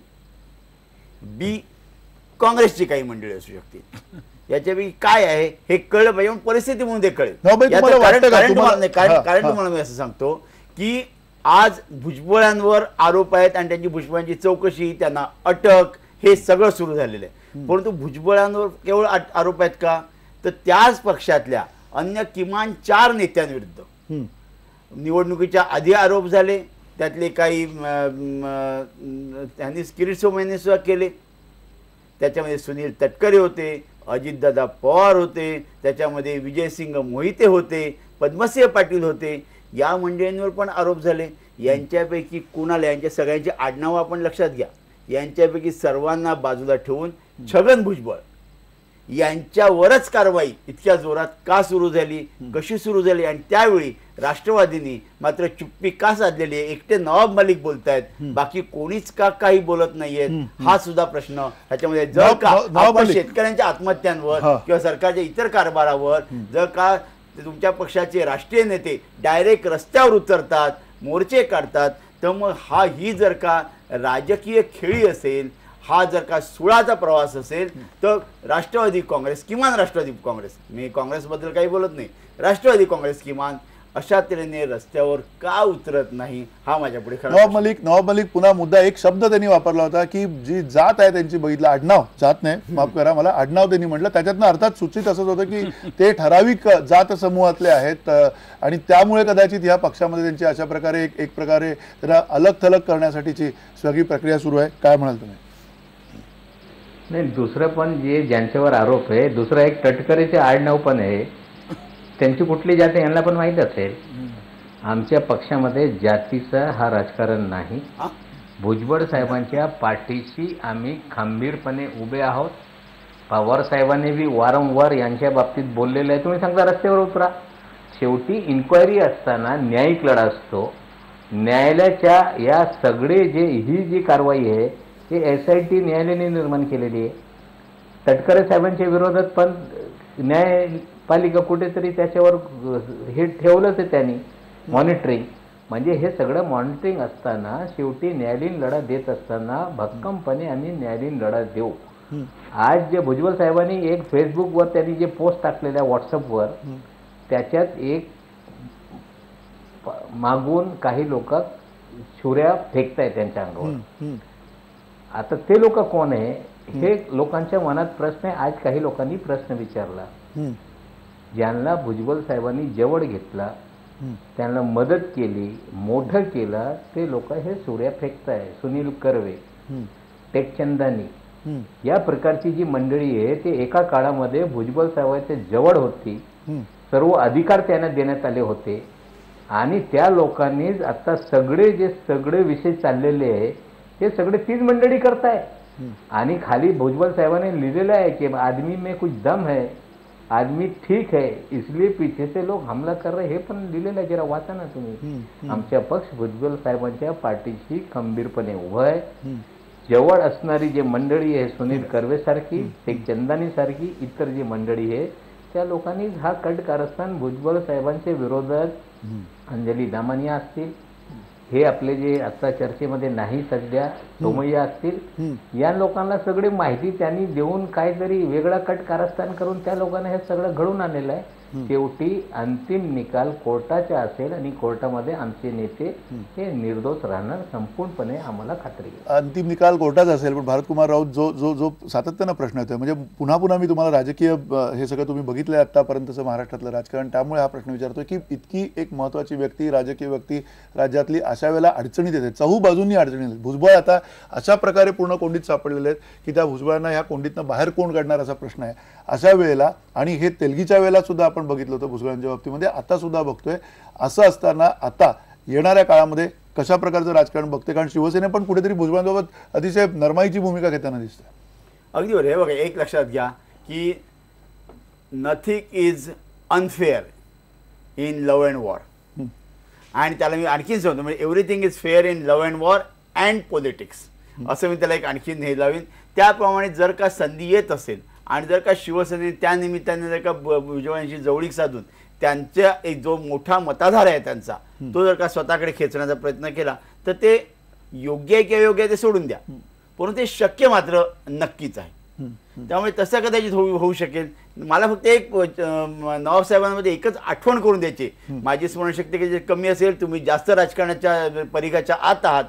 काँग्रेसची काही मंडळी असू शकतील. याच्यापैकी काय आहे हे कळलं पाहिजे परिस्थिती म्हणून ते कळेल. कारण तुम्हाला मी असं सांगतो की आज भुजबळांवर आरोप आहेत आणि त्यांची भुजबळांची चौकशी त्यांना अटक हे सगळं सुरू झालेलं आहे. परंतु भुजबळांवर केवळ आरोप आहेत का तर त्याच पक्षातल्या अन्य किमान 4 नेत्यांविरुद्ध निवडणुकीच्या आधी आरोप झाले. त्यातले काही त्यांनी किरीट सोमय्यांनी सुद्धा केले. त्याच्यामध्ये सुनील तटकरे होते अजितदादा पवार होते त्याच्यामध्ये विजयसिंग मोहिते होते पद्मसिंह पाटील होते. या मंडळींवर पण आरोप झाले. यांच्यापैकी कोणाला यांच्या सगळ्यांची आडनावं आपण लक्षात घ्या. यांच्यापैकी सर्वांना बाजूला ठेवून छगन भुजबळ यांच्यावरच कारवाई इतक्या जोरात का सुरू झाली कशी सुरू झाली आणि त्यावेळी राष्ट्रवादींनी मात्र चुप्पी का साधलेली आहे. एकटे नवाब मलिक बोलतायत बाकी कोणीच का काही बोलत नाहीयेत हा सुद्धा प्रश्न ह्याच्यामध्ये. जर का आपण शेतकऱ्यांच्या आत्महत्यांवर किंवा सरकारच्या इतर कारभारावर जर का तुमच्या पक्षाचे राष्ट्रीय नेते डायरेक्ट रस्त्यावर उतरतात मोर्चे काढतात तर मग ही जर का राजकीय खेळी असेल हा जर का सुळाचा प्रवास असेल तर राष्ट्रवादी काँग्रेस, किमान राष्ट्रवादी काँग्रेस, मी काँग्रेसबद्दल काही बोलत नाही, राष्ट्रवादी काँग्रेस किमान अशा तऱ्हेने रस्त्यावर का उतरत नाही हा माझ्यापुढे खरा नवाब मलिक पुन्हा मुद्दा, एक शब्द त्यांनी वापरला होता की जी जात आहे त्यांची बघितलं, आडनाव, जात नाही माफ करा मला, आडनाव त्यांनी म्हटलं, त्याच्यातनं अर्थात सूचित असंच होतं की ते ठराविक जात समूहातले आहेत आणि त्यामुळे कदाचित ह्या पक्षामध्ये त्यांची अशा प्रकारे एक प्रकारे त्याला अलग थलग करण्यासाठीची सगळी प्रक्रिया सुरू आहे. काय म्हणाल तुम्ही? नाही, दुसरं पण जे ज्यांच्यावर आरोप आहे, दुसरं एक तटकरेचे आडनाव पण आहे, त्यांची कुठली जाती यांना पण माहीत असेल. आमच्या पक्षामध्ये जातीचं हा राजकारण नाही. भुजबळ साहेबांच्या पाठीशी आम्ही खंबीरपणे उभे आहोत. पवार साहेबांनी बी वारंवार यांच्या बाबतीत बोललेलं आहे, तुम्ही सांगता रस्त्यावर उतरा. शेवटी इन्क्वायरी असताना न्यायिक लढा असतो. न्यायालयाच्या या सगळे ही जी कारवाई आहे हे SIT न्यायालयाने निर्माण केलेली आहे. तटकरे साहेबांच्या विरोधात पण न्यायपालिका कुठेतरी त्याच्यावर हे ठेवलंच आहे त्यांनी, मॉनिटरिंग. म्हणजे हे सगळं मॉनिटरिंग असताना शेवटी न्यायालयीन लढा देत असताना भक्कमपणे आम्ही न्यायालयीन लढा देऊ. आज जे भुजबळ साहेबांनी एक फेसबुकवर त्यांनी जे पोस्ट टाकलेल्या व्हॉट्सअपवर, त्याच्यात एक मागून काही लोक छुऱ्या फेकतायत त्यांच्या अंगावर. आता ते लोक कोण आहे हे लोकांच्या मनात प्रश्न आहे. आज काही लोकांनी प्रश्न विचारला, ज्यांना भुजबळ साहेबांनी जवळ घेतला, त्यांना मदत केली, मोठं केलं, ते लोक हे छुऱ्या फेकताय. सुनील कर्वे, टेकचंदानी, या प्रकारची जी मंडळी आहे ते एका काळामध्ये भुजबळ साहेबांच्या जवळ होती, सर्व अधिकार त्यांना देण्यात आले होते आणि त्या लोकांनीच आता सगळे विषय चाललेले आहे ते सगळे तीच मंडळी करताय. आणि खाली भुजबळ साहेबांनी लिहिलेलं आहे की आदमी में कुछ दम है, आदमी ठीक है, इसलिए पीछे से लोग हमला कर रहे, हे पण लिहिलेलं आहे, जरा वाचा ना तुम्ही. आमचा पक्ष भुजबळ साहेबांच्या पाठीशी खंबीरपणे उभं आहे. जवळ असणारी जी मंडळी आहे, सुनील कर्वे सारखी, टेकचंदानी सारखी इतर जी मंडळी आहे, त्या लोकांनी हा कट कारस्थान भुजबळ साहेबांच्या विरोधात, अंजली दामानिया असतील, हे आपले जे आता चर्चेमध्ये नाही सध्या सोमय्या असतील, या लोकांना सगळी माहिती त्यांनी देऊन काहीतरी वेगळा कट कारस्थान करून त्या लोकांना हे सगळं घडून आणलेलं आहे. शेवटी अंतिम निकाल कोर्टाचा असेल आणि कोर्टामध्ये आमचे नेते हे निर्दोष राहणार, संपूर्णपणे आम्हाला खात्री आहे. अंतिम निकाल कोर्टाचा असेल, पण भारतकुमार राऊत जो सातत्यानं प्रश्न येतोय, म्हणजे पुन्हा मी तुम्हाला राजकीय हे सगळं तुम्ही बघितलंय आतापर्यंतचं महाराष्ट्रातलं राजकारण, त्यामुळे हा प्रश्न विचारतोय की इतकी एक महत्त्वाची व्यक्ती, राजकीय व्यक्ती राज्यातली अशा वेळेला अडचणीत येते, चहू बाजूंनी अडचणी येतात. भुजबळ आता अशा प्रकारे पूर्ण कोंडीत सापडलेले आहेत की त्या भुजबळांना ह्या कोंडीतनं बाहेर कोण काढणार असा प्रश्न आहे अशा वेळेला. आणि हे तेलगीच्या वेळेला सुद्धा आपण बघितलं होतं भुजबळांच्या बाबतीमध्ये, आता सुद्धा बघतोय. असं असताना आता येणाऱ्या काळामध्ये कशा प्रकारचं राजकारण बघते, कारण शिवसेने पण कुठेतरी भुजबळांसोबत अतिशय नरमाईची भूमिका घेताना दिसते. अगदी बरोबर आहे. बघा, एक लक्षात घ्या की nothing is unfair in love and war, आणि त्याला मी आणखीन सांगतो, म्हणजे everything is fair in love and war and politics, असं मी त्याला एक आणखीन हे लावीन. त्याप्रमाणे जर का संधी येत असेल आणि जर का शिवसेनेने त्या निमित्ताने जर का भुजबळांशी जवळीक साधून त्यांचा एक जो मोठा मताधार आहे त्यांचा, तो जर का स्वतःकडे खेचण्याचा प्रयत्न केला तर ते योग्य आहे किंवा योग्य आहे ते सोडून द्या, परंतु ते शक्य मात्र नक्कीच आहे. त्यामुळे तसं कदाचित होऊ शकेल. मला फक्त एक नवाब साहेबांमध्ये एकच आठवण करून द्यायची, माझी स्मरणशक्ती कमी असेल, तुम्ही जास्त राजकारणाच्या परिघाच्या आत आहात,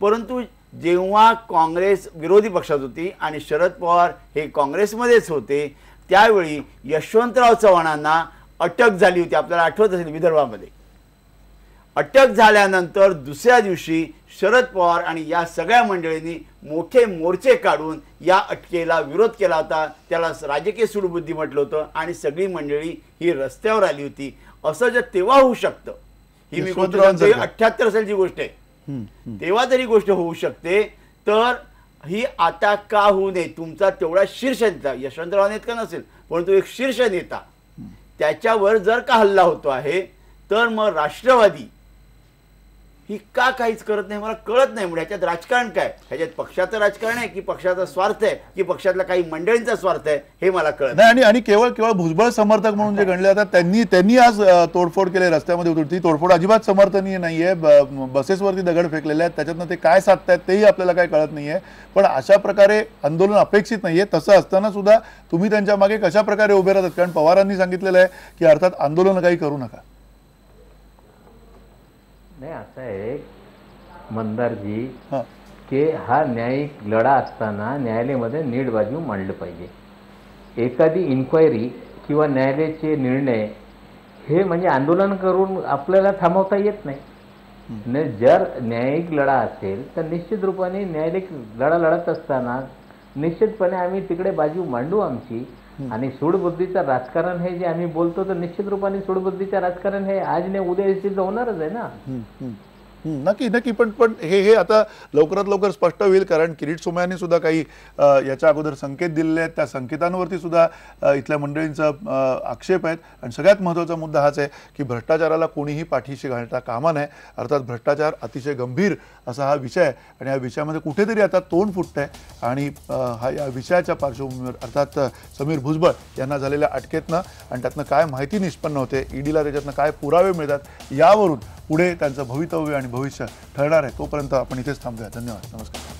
परंतु जेव्हा काँग्रेस विरोधी पक्षात होती आणि शरद पवार हे काँग्रेसमध्येच होते, त्यावेळी यशवंतराव चव्हाणांना अटक झाली होती. आपल्याला आठवत असेल, विदर्भामध्ये अटक झाल्यानंतर दुसऱ्या दिवशी शरद पवार आणि या सगळ्या मंडळींनी मोठे मोर्चे काढून या अटकेला विरोध केला होता. त्याला राजकीय सूडबुद्धी म्हटलं होतं आणि सगळी मंडळी ही रस्त्यावर आली होती. असं जर तेव्हा होऊ शकतं, ही मी 78 सालची गोष्ट आहे, तेव्हा तरी गोष्ट होऊ शकते, तर ही आता का होऊ नये. तुमचा तेवढा शीर्ष नेता, यशवंतराव नेता नसेल परंतु एक शीर्ष नेता, त्याच्यावर जर का हल्ला होतो आहे तर मग राष्ट्रवादी ही का काहीच करत नाही मला कळत नाही. म्हणजे ह्याच्यात राजकारण काय, ह्याच्यात पक्षाचं राजकारण आहे की पक्षाचा स्वार्थ आहे की पक्षातल्या काही मंडळींचा स्वार्थ आहे हे मला कळत नाही. आणि आणि केवळ केवळ भुजबळ समर्थक म्हणून जे गणले जातात त्यांनी आज तोडफोड केली, रस्त्यामध्ये उतरून. ती तोडफोड अजिबात समर्थनीय नाहीये. बसेसवरती दगड फेकलेले आहेत, त्याच्यातनं ते काय साधतायत तेही आपल्याला काय कळत नाहीये. पण अशा प्रकारे आंदोलन अपेक्षित नाहीये. तसं असताना सुद्धा तुम्ही त्यांच्या मागे कशा प्रकारे उभे राहतात? कारण पवारांनी सांगितलेलं आहे की अर्थात आंदोलन काही करू नका. नाही, असं आहे मंदारजी हां की हा न्यायिक लढा असताना न्यायालयामध्ये नीट बाजू मांडलं पाहिजे. एखादी इन्क्वायरी किंवा न्यायालयाचे निर्णय हे म्हणजे आंदोलन करून आपल्याला थांबवता येत नाही. जर न्यायिक लढा असेल तर निश्चित रूपाने न्यायालयिक लढा लढत असताना निश्चितपणे आम्ही तिकडे बाजू मांडू आमची. आणि सूडबुद्धीचं राजकारण हे जे आम्ही बोलतो तर निश्चित रूपाने सूडबुद्धीचं राजकारण हे आज ने उद्या सिद्ध होणारच आहे ना. नक्की नक्की. पण हे आता लवकरात लवकर स्पष्ट होईल. कारण किरीट सोमय्यांनी सुद्धा काही याच्या अगोदर संकेत दिलेले आहेत. त्या संकेतांवरती सुद्धा इथल्या मंडळींचा आक्षेप आहेत. आणि सगळ्यात महत्त्वाचा मुद्दा हाच आहे की भ्रष्टाचाराला कोणीही पाठीशी घालता कामा नये. अर्थात भ्रष्टाचार अतिशय गंभीर असा हा विषय आहे आणि या विषयामध्ये कुठेतरी आता तोंड फुटतंय. आणि या विषयाच्या पार्श्वभूमीवर अर्थात समीर भुजबळ यांना झालेल्या अटकेतनं आणि त्यातनं काय माहिती निष्पन्न होते, ईडीला त्याच्यातनं काय पुरावे मिळतात, यावरून पुढे त्यांचं भवितव्य आणि भविष्य ठरणार आहे. तोपर्यंत आपण इथेच थांबूया. धन्यवाद. नमस्कार.